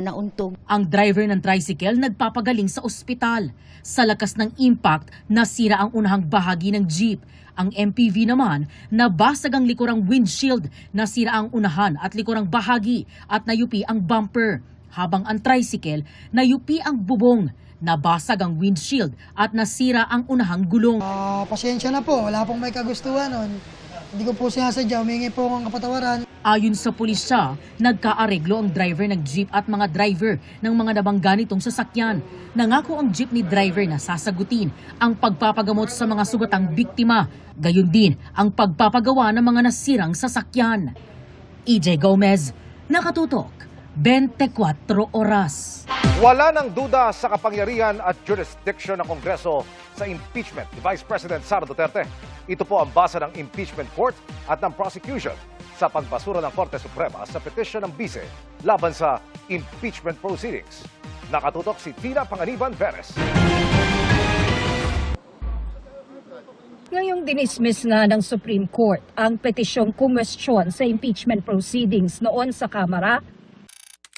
nauntog. Ang driver ng tricycle nagpapagaling sa ospital. Sa lakas ng impact, nasira ang unahang bahagi ng jeep. Ang MPV naman, nabasag ang likurang windshield, nasira ang unahan at likurang bahagi at nayupi ang bumper. Habang ang tricycle, nayupi ang bubong, nabasag ang windshield at nasira ang unahang gulong. Pasensya na po, wala pong may kagustuhan nun. Hindi ko po sinasadya, humingi po akong kapatawaran. Ayon sa pulisya, nagkaareglo ang driver ng jeep at mga driver ng mga nabangga nitong sasakyan. Nangako ang jeepney driver na sasagutin ang pagpapagamot sa mga sugatang biktima. Gayon din ang pagpapagawa ng mga nasirang sasakyan. EJ Gomez, Nakatutok, 24 Oras. Wala nang duda sa kapangyarihan at jurisdiction ng Kongreso sa impeachment ni Vice President Sara Duterte. Ito po ang basa ng impeachment court at ng prosecution sa pagbasura ng Korte Suprema sa petisyon ng bise laban sa impeachment proceedings. Nakatutok si Tina Panganiban Perez. Ngayong dinismiss na ng Supreme Court ang petisyong kumwestiyon sa impeachment proceedings noon sa Kamara,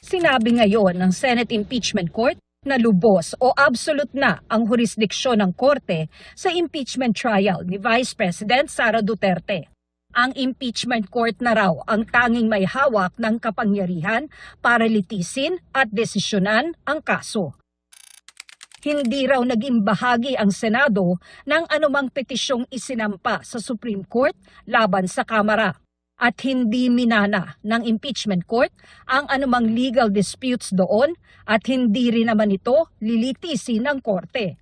sinabi ngayon ng Senate Impeachment Court na lubos o absolute na ang jurisdiksyon ng Korte sa impeachment trial ni Vice President Sara Duterte. Ang impeachment court na raw ang tanging may hawak ng kapangyarihan para litisin at desisyonan ang kaso. Hindi raw naging bahagi ang Senado ng anumang petisyong isinampa sa Supreme Court laban sa Kamara. At hindi minana ng impeachment court ang anumang legal disputes doon at hindi rin naman ito lilitisin ng korte.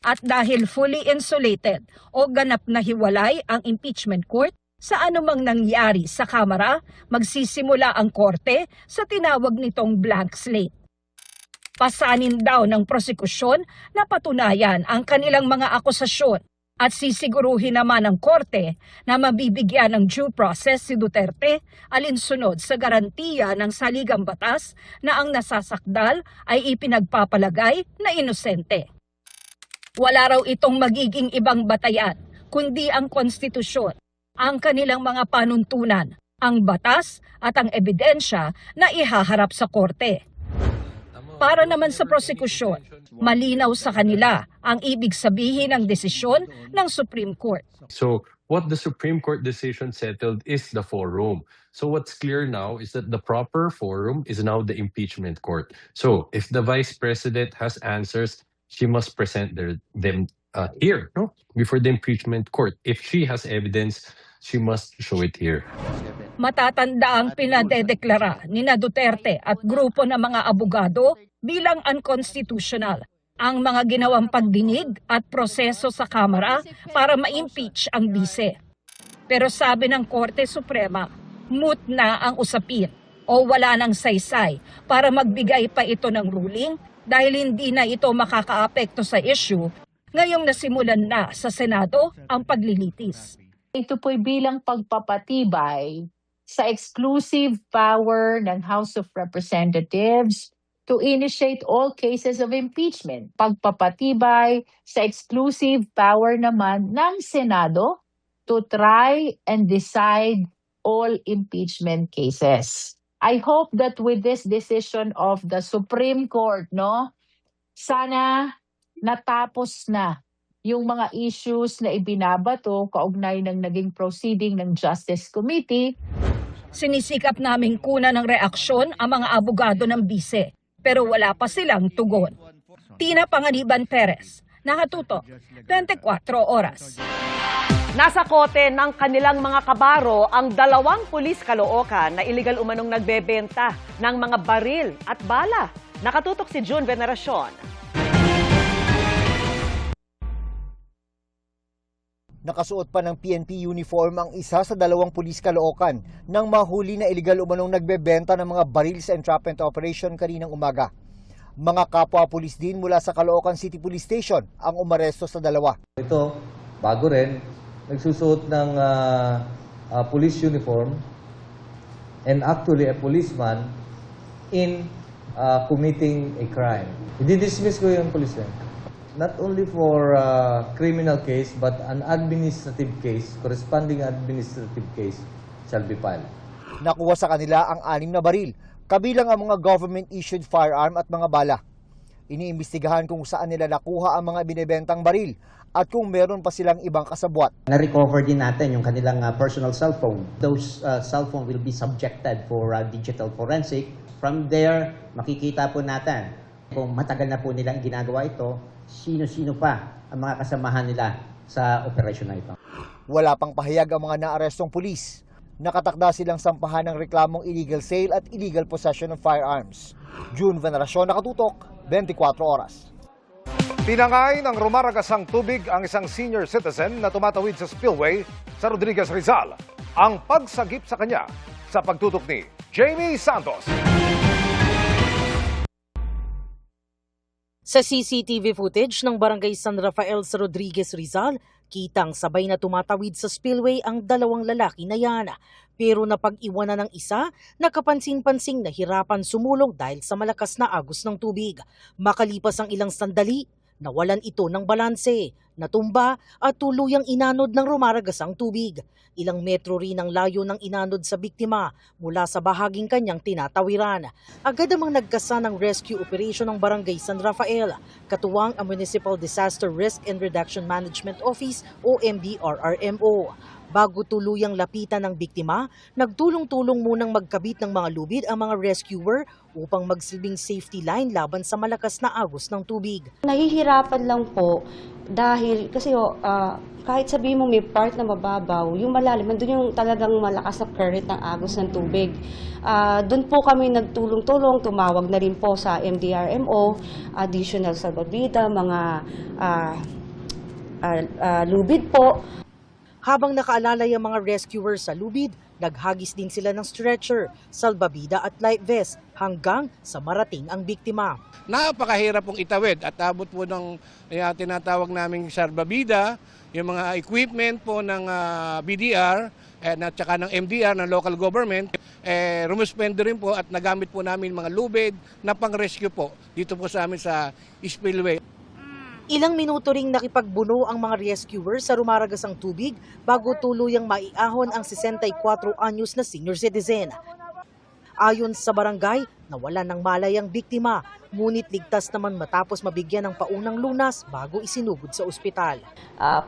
At dahil fully insulated o ganap na hiwalay ang impeachment court sa anumang nangyari sa Kamara, magsisimula ang korte sa tinawag nitong blank slate. Pasanin daw ng prosekusyon na patunayan ang kanilang mga akusasyon. At sisiguruhin naman ng korte na mabibigyan ng due process si Duterte alinsunod sa garantiya ng saligang batas na ang nasasakdal ay ipinagpapalagay na inosente. Wala raw itong magiging ibang batayan kundi ang konstitusyon, ang kanilang mga panuntunan, ang batas at ang ebidensya na ihaharap sa korte. Para naman sa prosekusyon, malinaw sa kanila ang ibig sabihin ng desisyon ng Supreme Court. So what the Supreme Court decision settled is the forum. So what's clear now is that the proper forum is now the impeachment court. So if the Vice President has answers, she must present them here, before the impeachment court. If she has evidence, she must show it here. Matatanda ang pinadedeklara ni Duterte at grupo ng mga abogado bilang unconstitutional ang mga ginawang pagdinig at proseso sa Kamara para ma-impeach ang bise. Pero sabi ng Korte Suprema, moot na ang usapin o wala nang saysay para magbigay pa ito ng ruling dahil hindi na ito makakaapekto sa issue ngayong nasimulan na sa Senado ang paglilitis. Ito po'y bilang pagpapatibay sa exclusive power ng House of Representatives to initiate all cases of impeachment. Pagpapatibay sa exclusive power naman ng Senado to try and decide all impeachment cases. I hope that with this decision of the Supreme Court, sana natapos na yung mga issues na ibinabato kaugnay ng naging proceeding ng Justice Committee. Sinisikap naming kuna ng reaksyon ang mga abogado ng bise, pero wala pa silang tugon. Tina Panganiban Perez, Nakatutok, 24 Oras. Nasa kote ng kanilang mga kabaro ang 2 pulis Caloocan na iligal umanong nagbebenta ng mga baril at bala. Nakatutok si June Veneracion. Nakasuot pa ng PNP uniform ang isa sa 2 pulis Caloocan nang mahuli na iligal umanong nagbebenta ng mga baril sa entrapment operation kaninang umaga. Mga kapwa pulis din mula sa Caloocan City Police Station ang umaresto sa 2. Ito, bago rin, nagsusuot ng police uniform and actually a policeman in committing a crime. I-dismiss ko yung policeman. not only for criminal case but an administrative case, corresponding administrative case shall be filed. Nakuha sa kanila ang 6 na baril, kabilang ang mga government-issued firearm at mga bala. Iniimbestigahan kung saan nila nakuha ang mga binebentang baril at kung meron pa silang ibang kasabwat. Na-recover din natin yung kanilang personal cellphone. Those cellphone will be subjected for digital forensic. From there, makikita po natin kung matagal na po nilang ginagawa ito, sino-sino pa ang mga kasamahan nila sa operasyon na ito. Wala pang pahayag ang mga naarestong pulis. Nakatakda silang sampahan ng reklamong illegal sale at illegal possession of firearms. June Veneracion, Nakatutok, 24 Oras. Pinangay ng rumaragasang tubig ang isang senior citizen na tumatawid sa spillway sa Rodriguez, Rizal. Ang pagsagip sa kanya sa pagtutok ni Jamie Santos. Sa CCTV footage ng Barangay San Rafael sa Rodriguez, Rizal, kitang sabay na tumatawid sa spillway ang 2 lalaki na yan. Pero napag-iwanan ng isa, nakapansin-pansing nahirapan sumulong dahil sa malakas na agos ng tubig. Makalipas ang ilang sandali, nawalan ito ng balanse, natumba at tuluyang inanod ng rumaragasang tubig. Ilang metro rin ang layo ng inanod sa biktima mula sa bahaging kanyang tinatawiran. Agad namang nagkasa ng rescue operation ng Barangay San Rafael, katuwang ang Municipal Disaster Risk and Reduction Management Office o MDRRMO. Bago tuluyang lapitan ng biktima, nagtulong-tulong munang magkabit ng mga lubid ang mga rescuer upang magsilbing safety line laban sa malakas na agos ng tubig. Nahihirapan lang po dahil kasi kahit sabihin mo may part na mababaw, yung malalim, doon yung talagang malakas na current ng agos ng tubig. Doon po kami nagtulong-tulong, tumawag na rin po sa MDRMO, additional salvavida, mga lubid po. Habang nakaalalay ang mga rescuer sa lubid, naghagis din sila ng stretcher, salbabida at life vest hanggang sa marating ang biktima. Napakahirap pong itawid at abot po ng tinatawag naming salbabida, yung mga equipment po ng BDR at saka ng MDR, ng local government. Rumuspende rin po at nagamit po namin mga lubid na pang-rescue po dito po sa amin sa spillway. Ilang minuto ring nakipagbuno ang mga rescuer sa rumaragasang tubig bago tuluyang maiahon ang 64 anyos na senior citizen. Ayon sa barangay, nawalan ng malay ang biktima, ngunit ligtas naman matapos mabigyan ng paunang lunas bago isinugod sa ospital.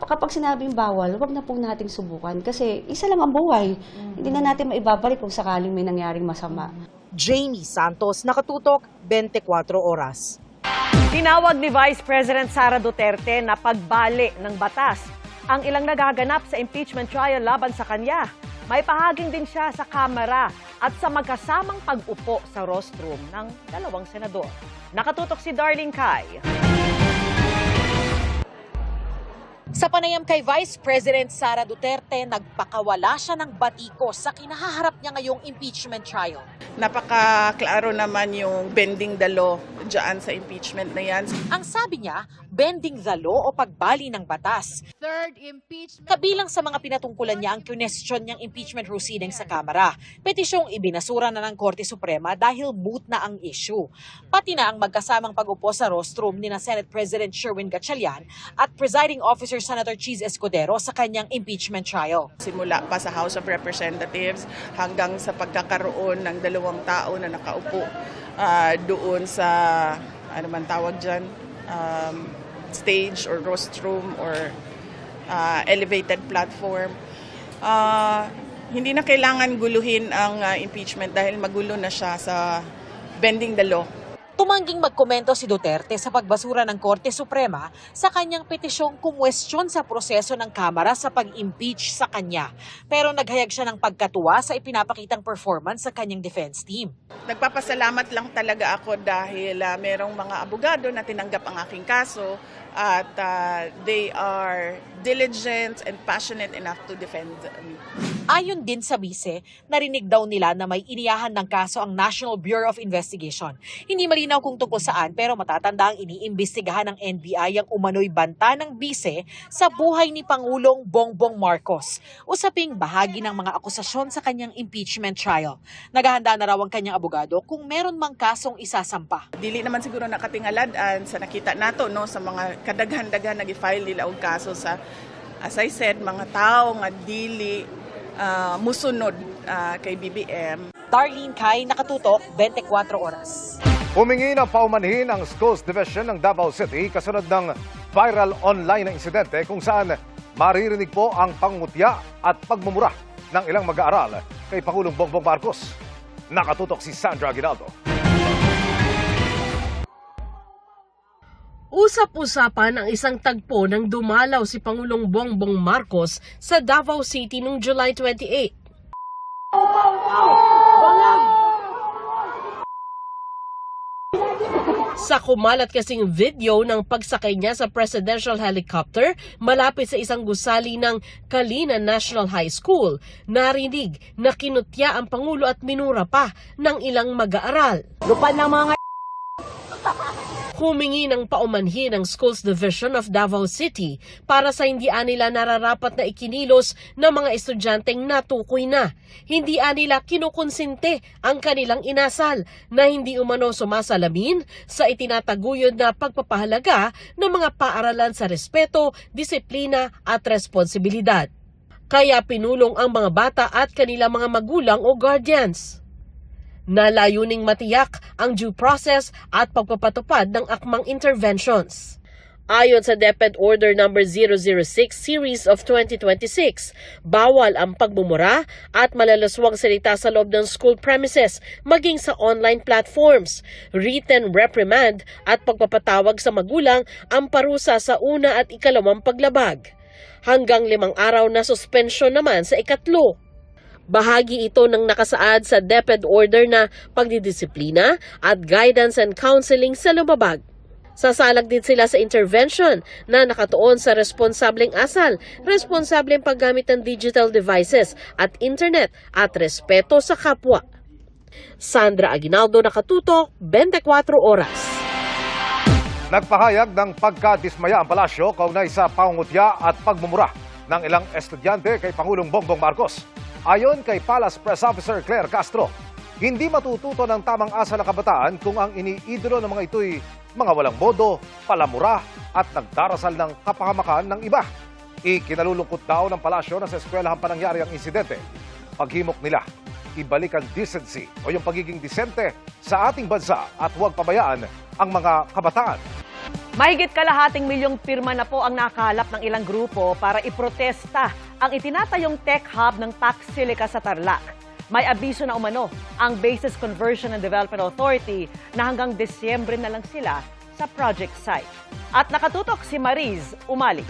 Kapag sinabing bawal, huwag na po nating subukan kasi isa lang ang buhay. Hindi na natin maibabalik kung sakaling may nangyaring masama. Jamie Santos, Nakatutok, 24 Oras. Tinawag ni Vice President Sara Duterte na pagbali ng batas ang ilang nagaganap sa impeachment trial laban sa kanya. May pahaging din siya sa Kamara at sa magkasamang pag-upo sa rostrum ng 2 senador. Nakatutok si Darlene Kai. Sa panayam kay Vice President Sara Duterte, nagpakawala siya ng batiko sa kinahaharap niya ngayong impeachment trial. Napaka-klaro naman yung bending the law dyan sa impeachment na yan. Ang sabi niya, bending the law o pagbali ng batas. Third impeachment. Kabilang sa mga pinatungkulan niya ang question niyang impeachment proceeding sa Kamara. Petisyong ibinasura na ng Korte Suprema dahil moot na ang issue. Pati na ang magkasamang pag-upo sa rostrum ni na Senate President Sherwin Gatchalian at Presiding Officer Senator Cheese Escudero sa kanyang impeachment trial. Simula pa sa House of Representatives hanggang sa pagkakaroon ng 2 tao na nakaupo doon sa, ano man tawag dyan, stage or rostrum or elevated platform. Hindi na kailangan guluhin ang impeachment dahil magulo na siya sa bending the law. Tumangging magkomento si Duterte sa pagbasura ng Korte Suprema sa kanyang petisyong kumwestiyon sa proseso ng Kamara sa pag-impeach sa kanya. Pero naghayag siya ng pagkatuwa sa ipinapakitang performance sa kanyang defense team. Nagpapasalamat lang talaga ako dahil merong mga abogado na tinanggap ang aking kaso at they are diligent and passionate enough to defend me. Ayon din sa bise, narinig daw nila na may iniyahan ng kaso ang National Bureau of Investigation. Hindi malinaw kung tungkol saan pero matatanda ang iniimbestigahan ng NBI ang umano'y banta ng bise sa buhay ni Pangulong Bongbong Marcos. Usaping bahagi ng mga akusasyon sa kanyang impeachment trial. Naghahanda na raw ang kanyang abogado kung meron mang kasong isasampa. Dili naman siguro nakatingaladan sa nakita nato no sa mga kadaghan-daghan nag-file nila og kaso sa, as I said, mga tao nga dili musunod kay BBM. Darlene Kai, Nakatutok, 24 Oras. Humingi ng paumanhin ang Schools Division ng Davao City kasunod ng viral online na insidente kung saan maririnig po ang pangungutya at pagmumura ng ilang mag-aaral kay Pangulong Bongbong Marcos. Nakatutok si Sandra Aguinaldo. Usap-usapan ang isang tagpo nang dumalaw si Pangulong Bongbong Marcos sa Davao City noong July 28. Sa kumalat kasing video ng pagsakay niya sa presidential helicopter malapit sa isang gusali ng Kalina National High School, narinig na kinutya ang Pangulo at minura pa ng ilang mag-aaral. Lupa ng mga humingi ng paumanhin ang Schools Division of Davao City para sa hindi nila nararapat na ikinilos ng mga estudyanteng natukoy na. Hindi nila kinukonsinte ang kanilang inasal na hindi umano sumasalamin sa itinataguyod na pagpapahalaga ng mga paaralan sa respeto, disiplina at responsibilidad. Kaya pinulong ang mga bata at kanilang mga magulang o guardians na layuning matiyak ang due process at pagpapatupad ng akmang interventions. Ayon sa DepEd Order No. 006 Series of 2026, bawal ang pagmumura at malalaswang salita sa loob ng school premises maging sa online platforms. Written reprimand at pagpapatawag sa magulang ang parusa sa una at ikalawang paglabag. Hanggang 5 araw na suspensyon naman sa ikatlo. Bahagi ito ng nakasaad sa DepEd Order na pagdidisiplina at guidance and counseling sa lumabag. Sasalag din sila sa intervention na nakatuon sa responsableng asal, responsableng paggamit ng digital devices at internet at respeto sa kapwa. Sandra Aguinaldo, Nakatutok, 24 Oras. Nagpahayag ng pagkadismaya ang palasyo kaugnay sa pangungutya at pagmumura ng ilang estudyante kay Pangulong Bongbong Marcos. Ayon kay Palace Press Officer Claire Castro, hindi matututo ng tamang asal ng kabataan kung ang iniidolo ng mga ito'y mga walang bodo, palamura at nagdarasal ng kapahamakan ng iba. Ikinalulungkot daw ng palasyo na sa eskwelahan pa nangyari ang insidente. Paghimok nila, ibalik ang decency o yung pagiging disente sa ating bansa at huwag pabayaan ang mga kabataan. Mahigit kalahating milyong pirma na po ang nakalap ng ilang grupo para iprotesta ang itinatayong tech hub ng Pac Silica sa Tarlac. May abiso na umano ang Bases Conversion and Development Authority na hanggang Desyembre na lang sila sa project site. At nakatutok si Mariz Umali.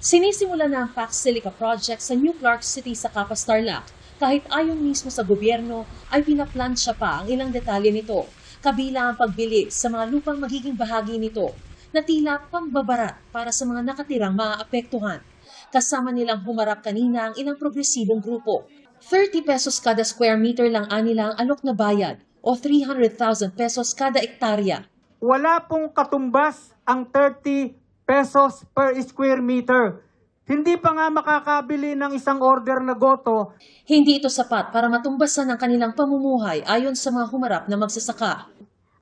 Sinisimula na ang Pac Silica project sa New Clark City sa Capas, Tarlac. Kahit ayon mismo sa gobyerno, ay pinaplansya pa ang ilang detalye nito, kabilang ang pagbili sa mga lupang magiging bahagi nito, na tila pambabarat para sa mga nakatirang maaapektuhan. Kasama nilang humarap kanina ang ilang progresibong grupo. 30 pesos kada square meter lang anila ang alok na bayad o 300,000 pesos kada ektarya. Wala pong katumbas ang 30 pesos per square meter. Hindi pa nga makakabili ng isang order na goto. Hindi ito sapat para matumbasan ang kanilang pamumuhay ayon sa mga humarap na magsasaka.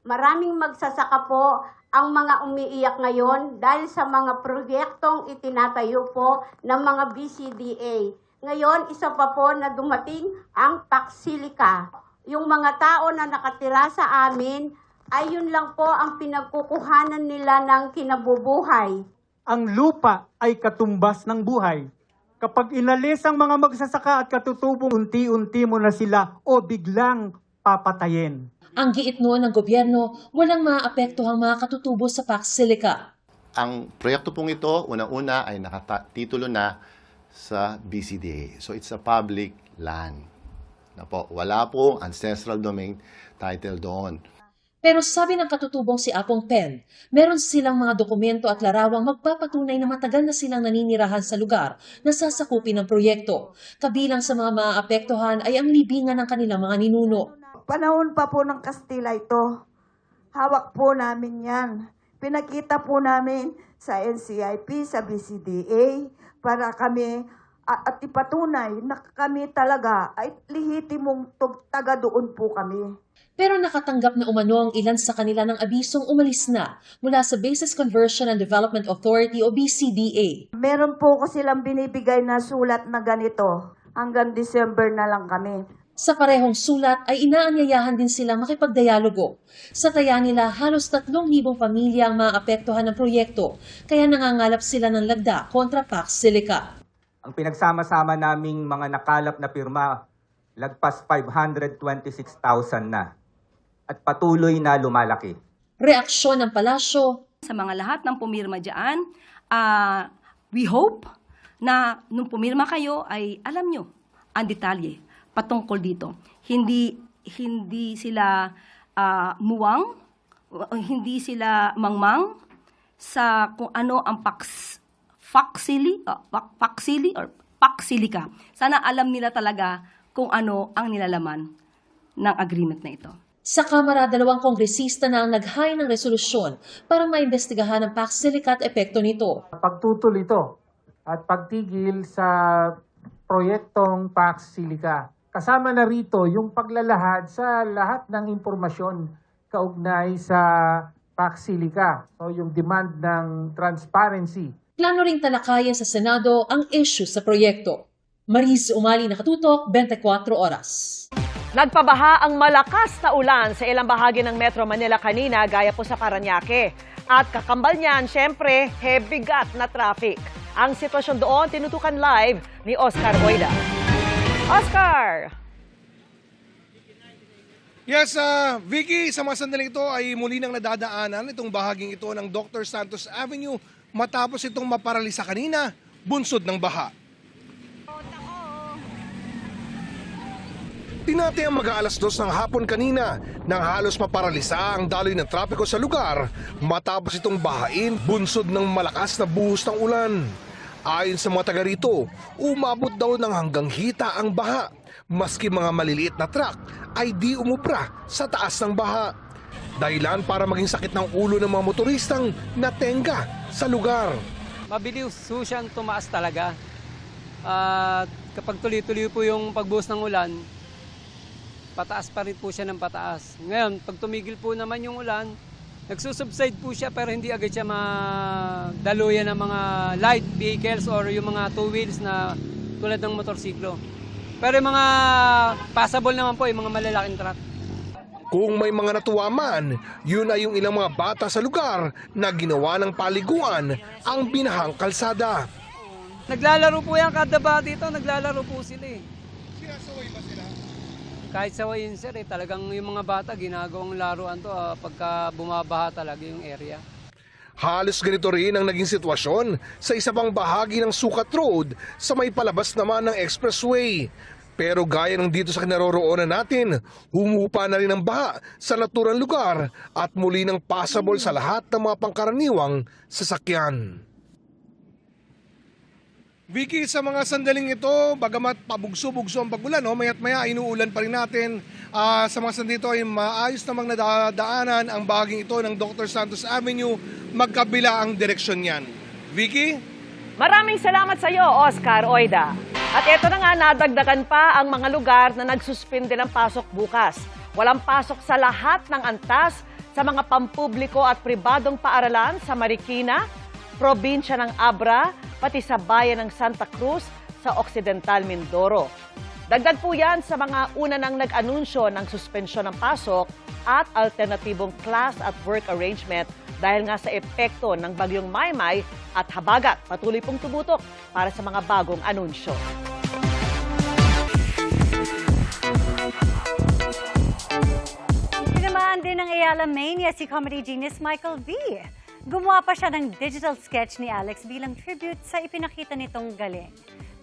Maraming magsasaka po ang mga umiiyak ngayon dahil sa mga proyektong itinatayo po ng mga BCDA. Ngayon, isa pa po na dumating ang Pac Silica. Yung mga tao na nakatira sa amin, ay yun lang po ang pinagkukuhanan nila ng kinabubuhay. Ang lupa ay katumbas ng buhay. Kapag inalis ang mga magsasaka at katutubong, unti-unti mo na sila o biglang papatayin. Ang giit noon ng gobyerno, walang maapektuhang mga katutubo sa Pac Silica. Ang proyekto pong ito, una-una ay nakatitulo na sa BCDA. So it's a public land. Na po, wala po ancestral domain title doon. Pero sabi ng katutubong si Apong Pen, meron silang mga dokumento at larawang magpapatunay na matagal na silang naninirahan sa lugar na sasakupin ng proyekto. Kabilang sa mga maapektuhan ay ang libingan ng kanilang mga ninuno. Panahon pa po ng Kastila ito. Hawak po namin yan. Pinakita po namin sa NCIP, sa BCDA, para kami at ipatunay na kami talaga ay lihitimong taga doon po kami. Pero nakatanggap na umano ang ilan sa kanila ng abisong umalis na mula sa Basis Conversion and Development Authority o BCDA. Meron po ko silang binibigay na sulat na ganito. Hanggang December na lang kami. Sa parehong sulat ay inaanyayahan din sila makipagdialogo. Sa taya nila, halos 3,000 pamilya ang maapektuhan ng proyekto, kaya nangangalap sila ng lagda kontra Pax Silica. Ang pinagsama-sama naming mga nakalap na pirma, lagpas 526,000 na. At patuloy na lumalaki. Reaksyon ng palasyo. Sa mga lahat ng pumirma dyan, we hope na nung pumirma kayo ay alam nyo ang detalye patungkol dito. Hindi sila muwang, hindi sila mangmang sa kung ano ang Paxilica. Sana alam nila talaga kung ano ang nilalaman ng agreement na ito. Sa Kamara, 2 kongresista na ang nag-high ng resolusyon para maimbestigahan ang Pax Silica at epekto nito. Pagtutol ito at pagtigil sa proyektong Pax Silica. Kasama na rito yung paglalahad sa lahat ng impormasyon kaugnay sa Pax Silica. So yung demand ng transparency. Plano ring talakayan sa Senado ang issue sa proyekto. Mariz Umali, Nakatutok, 24 Oras. Nagpabaha ang malakas na ulan sa ilang bahagi ng Metro Manila kanina gaya po sa Parañaque. At kakambal niyan, syempre, bigat na traffic. Ang sitwasyon doon, tinutukan live ni Oscar Oida. Oscar! Yes, Vicky, sa mga sandaling ito ay muli nang nadadaanan itong bahaging ito ng Dr. Santos Avenue matapos itong maparalisa kanina, bunsod ng baha. Tinati ang mag-aalas 2 ng hapon kanina nang halos maparalisa ang daloy ng trapiko sa lugar matapos itong bahain bunsod ng malakas na buhos ng ulan. Ayon sa mga taga rito, umabot daw ng hanggang hita ang baha maski mga maliliit na truck ay di umubra sa taas ng baha. Dahilan para maging sakit ng ulo ng mga motoristang natenga sa lugar. Mabilis siyang tumaas talaga. Kapag tuloy-tuloy po yung pagbuhos ng ulan, pataas pa rin po siya ng pataas. Ngayon, pag tumigil po naman yung ulan, nagsusubside po siya pero hindi agad siya madaluyan ng mga light vehicles or yung mga two wheels na tulad ng motorsiklo. Pero yung mga passable naman po, yung mga malalaking truck. Kung may mga natuwa man, yun ay yung ilang mga bata sa lugar na ginawa ng paliguan ang binahang kalsada. Naglalaro po yan kada ba dito, naglalaro po sila eh. Sinasaway ba sila? Kahit sawayin sir talagang yung mga bata ginagawang laruan to pagka bumabaha talaga yung area. Halos ganito rin ang naging sitwasyon sa isa pang bahagi ng Sukat Road sa may palabas naman ng expressway. Pero gaya ng dito sa kinaroroonan natin, humupa na rin ang baha sa naturang lugar at muli ng passable sa lahat ng mga pangkaraniwang sasakyan. Vicky, sa mga sandaling ito, bagamat pabugso-bugso ang pagulan, maya't maya inuulan pa rin natin. Sa mga sandali ito ay maayos namang nadadaanan ang bahaging ito ng Dr. Santos Avenue, magkabila ang direksyon niyan. Vicky? Maraming salamat sa iyo, Oscar Oida. At ito na nga, nadagdagan pa ang mga lugar na nagsuspinde ng pasok bukas. Walang pasok sa lahat ng antas sa mga pampubliko at pribadong paaralan sa Marikina, probinsya ng Abra, pati sa bayan ng Santa Cruz sa Occidental Mindoro. Dagdag po yan sa mga una nang nag-anunsyo ng suspensyon ng pasok at alternatibong class at work arrangement dahil nga sa epekto ng bagyong Maymay at Habagat. Patuloy pong tumutok para sa mga bagong anunsyo. Tinamaan din ng Ayala Mania si comedy genius Michael V. Gumawa pa siya ng digital sketch ni Alex bilang tribute sa ipinakita nitong galing.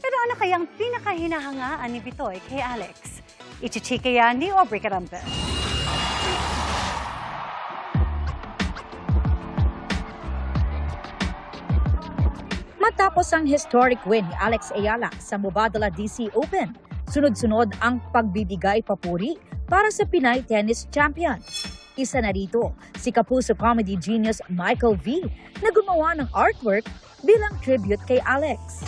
Pero ano kayang pinakahinahangaan ni Bitoy kay Alex? Ichichika yan ni Aubrey Carambe. Matapos ang historic win ni Alex Ayala sa Mubadala DC Open, sunod-sunod ang pagbibigay papuri para sa Pinay tennis champion. Isa na rito, si Kapuso comedy genius Michael V na gumawa ng artwork bilang tribute kay Alex.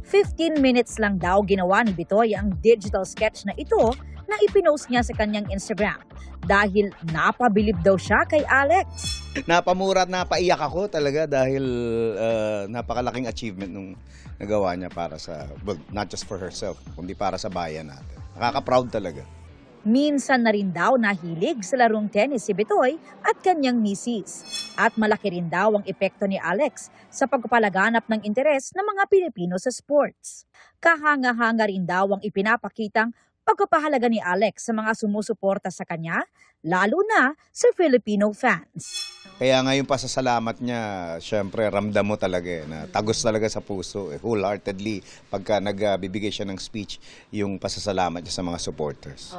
15 minutes lang daw ginawa ni Bitoy ang digital sketch na ito na ipinost niya sa kanyang Instagram dahil napabilib daw siya kay Alex. Napamura at napaiyak ako talaga dahil napakalaking achievement nung nagawa niya para sa, well, not just for herself, kundi para sa bayan natin. Nakaka-proud talaga. Minsan na rin daw nahilig sa larong tennis si Bitoy at kanyang misis. At malaki rin daw ang epekto ni Alex sa pagpapalaganap ng interes ng mga Pilipino sa sports. Kahanga-hanga rin daw ang ipinapakitang pagpapahalaga ni Alex sa mga sumusuporta sa kanya, lalo na sa Filipino fans. Kaya nga yung pasasalamat niya, syempre ramdam mo talaga na tagos talaga sa puso, wholeheartedly, pagka nagbibigay siya ng speech, yung pasasalamat niya sa mga supporters.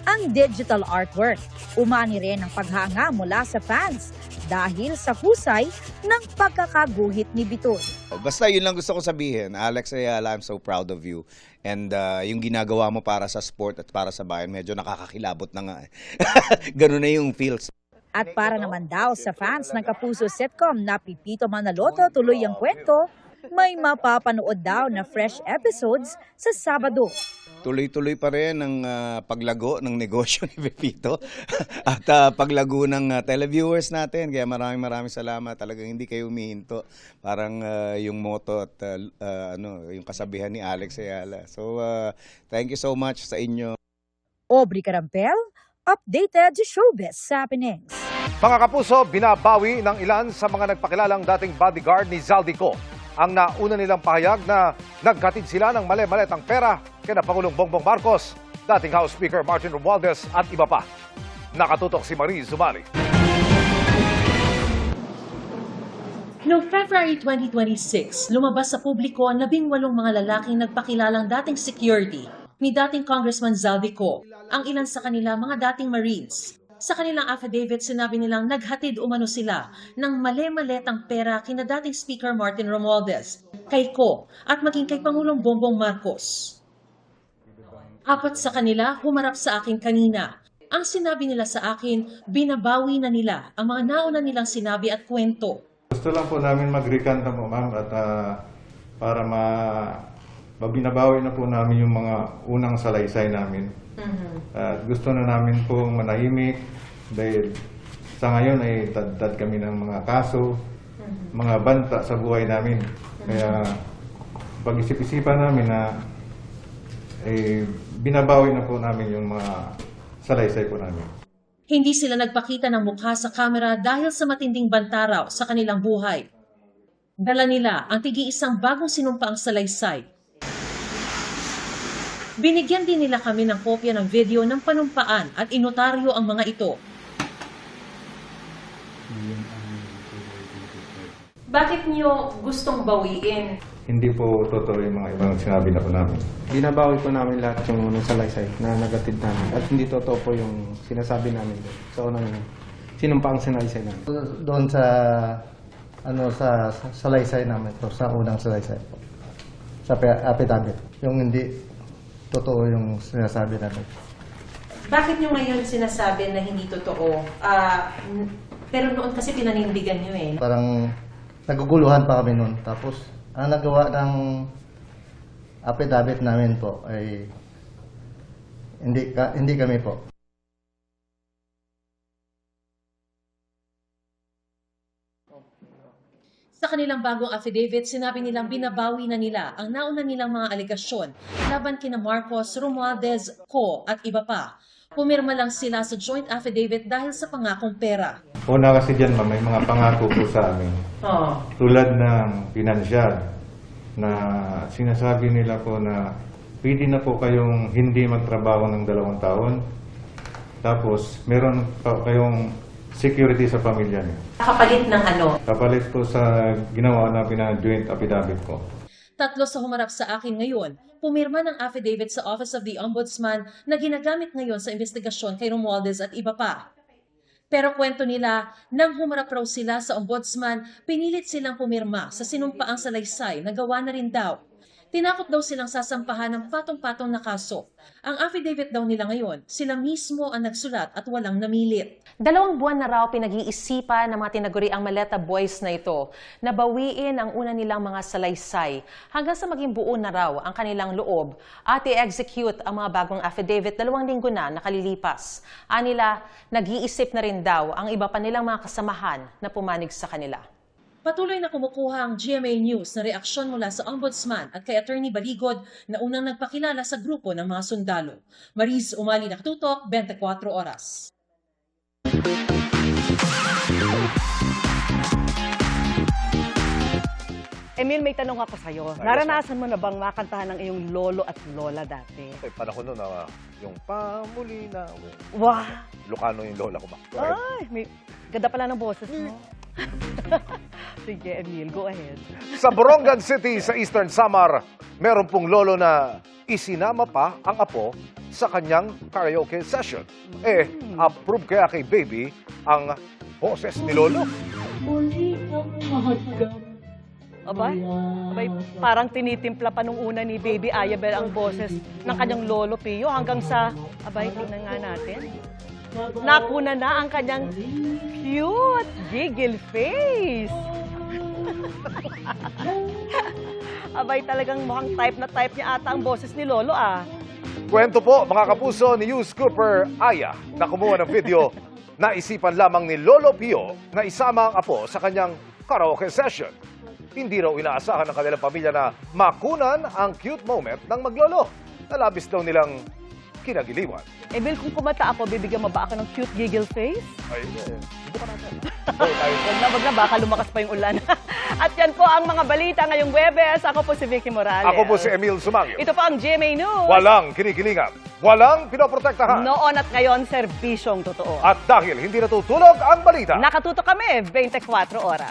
Ang digital artwork, umani rin ang paghanga mula sa fans dahil sa husay ng pagkakaguhit ni Bitoy. Basta yun lang gusto ko sabihin, Alex Ayala, I'm so proud of you. And yung ginagawa mo para sa sport at para sa bayan, medyo nakakakilabot na nga. Ganun na yung feels. At para naman daw sa fans ng Kapuso sitcom na Pipito Manaloto tuloy ang kwento, may mapapanood daw na fresh episodes sa Sabado. Tuloy-tuloy pa rin ang paglago ng negosyo ni Pepito at paglago ng televiewers natin. Kaya maraming salamat. Talagang hindi kayo humihinto. Parang yung motto at yung kasabihan ni Alex Ayala. So, thank you so much sa inyo. Aubrey Carampel, updated showbiz happenings. Mga kapuso, binabawi ng ilan sa mga nagpakilalang dating bodyguard ni Zaldico ang nauna nilang pahayag na naghatid sila ng mali-maletang pera kina Pangulong Bongbong Marcos, dating House Speaker Martin Romualdez at iba pa. Nakatutok si Marie Zumali. Noong February 2026, lumabas sa publiko ang 18 mga lalaking nagpakilalang dating security ni dating Congressman Zaldico, ang ilan sa kanila mga dating Marines. Sa kanilang affidavit, sinabi nilang naghatid umano sila ng mali-maletang pera kina dating Speaker Martin Romualdez, kay Ko at maging kay Pangulong Bongbong Marcos. 4 sa kanila humarap sa akin kanina. Ang sinabi nila sa akin, binabawi na nila ang mga nauna nilang sinabi at kwento. Gusto lang po namin mag-recant na po, ma'am, at para mabinabawi na po namin yung mga unang salaysay namin. At gusto na namin po manahimik dahil sa ngayon ay tad kami ng mga kaso, mga banta sa buhay namin. Kaya pag-isip-isipan namin na binabawi na po namin yung mga salaysay po namin. Hindi sila nagpakita ng mukha sa kamera dahil sa matinding bantaraw sa kanilang buhay. Dala nila ang tigi-isang bagong sinumpaang salaysay. Binigyan din nila kami ng kopya ng video ng panumpaan at inotaryo ang mga ito. Bakit niyo gustong bawiin? Hindi po totoo yung mga ibang sinabi na po namin. Binabawi po namin lahat yung unang salaysay na nagatid namin. At hindi totoo po yung sinasabi namin doon. Sa unang sinumpaang salaysay namin. Doon sa salaysay namin to, sa unang salaysay po. Sa affidavit. Yung hindi totoo yung sinasabi namin. Bakit nyo ngayon sinasabi na hindi totoo? Pero noon kasi pinanindigan nyo eh. Parang naguguluhan pa kami noon. Tapos, ang nagawa ng affidavit namin po ay hindi kami po. Sa kanilang bagong affidavit, sinabi nilang binabawi na nila ang nauna nilang mga aligasyon laban kina Marcos, Romualdez, Ko at iba pa. Pumirma lang sila sa joint affidavit dahil sa pangakong pera. Una kasi dyan, ma'am, may mga pangako po sa amin. Tulad ng pinansyal na sinasabi nila po na pwede na po kayong hindi magtrabaho ng 2 taon. Tapos meron pa kayong security sa pamilya niyo. Kapalit ng ano? Kapalit po sa ginawa namin na joint affidavit ko. 3 sa humarap sa akin ngayon, pumirma ng affidavit sa Office of the Ombudsman na ginagamit ngayon sa investigasyon kay Romualdez at iba pa. Pero kwento nila, nang humarap raw sila sa ombudsman, pinilit silang pumirma sa sinumpaang salaysay na gawa na rin daw. Tinakot daw silang sasampahan ng patong-patong na kaso. Ang affidavit daw nila ngayon, sila mismo ang nagsulat at walang namilit. 2 buwan na raw pinag-iisipan ng mga tinaguriang Maleta Boys na ito na bawiin ang una nilang mga salaysay hanggang sa maging buo na raw ang kanilang loob at i-execute ang mga bagong affidavit 2 linggo na nakalilipas. Anila, nag-iisip na rin daw ang iba pa nilang mga kasamahan na pumanig sa kanila. Patuloy na kumukuha ang GMA News na reaksyon mula sa Ombudsman at kay Attorney Baligod na unang nagpakilala sa grupo ng mga sundalo. Mariz Umali, Nakatutok, 24 Oras. Emil, may tanong ako sa'yo. Naranasan mo na bang makantahan ng iyong lolo at lola dati? Ay, panahon nun na yung pamuli na. Wow! Lucano yung lola ko ba? Ay, may ganda pala ng boses mo. Sige, Emil, go ahead. Sa Borongan City sa Eastern Samar, meron pong lolo na isinama pa ang apo sa kanyang karaoke session. Approve kaya kay baby ang boses ni lolo. Abay, parang tinitimpla pa nung una ni Baby Ayabel ang boses ng kanyang lolo Pio hanggang sa, tingnan nga natin. Nakuna na ang kanyang cute giggle face. Talagang mukhang type na type niya ata ang boses ni lolo Kwento po mga kapuso ni Hughes Cooper Aya na kumuha ng video. Naisipan lamang ni Lolo Pio na isama ang apo sa kanyang karaoke session. Hindi raw inaasahan ng kanilang pamilya na makunan ang cute moment ng maglolo. Nalabis daw nilang kinagiliwan. Emil, kung kumata ako, bibigyan mo ba ako ng cute giggle face? Ay, hindi ka natin. Wag na, baka lumakas pa yung ulan. At yan po ang mga balita ngayong Huwebes. Ako po si Vicky Morales. Ako po si Emil Sumangyo. Ito po ang GMA News. Walang kinikilingan, walang pinoprotektahan. Noon at ngayon, serbisyong totoo. At dahil hindi natutulog ang balita, nakatutok kami 24 oras.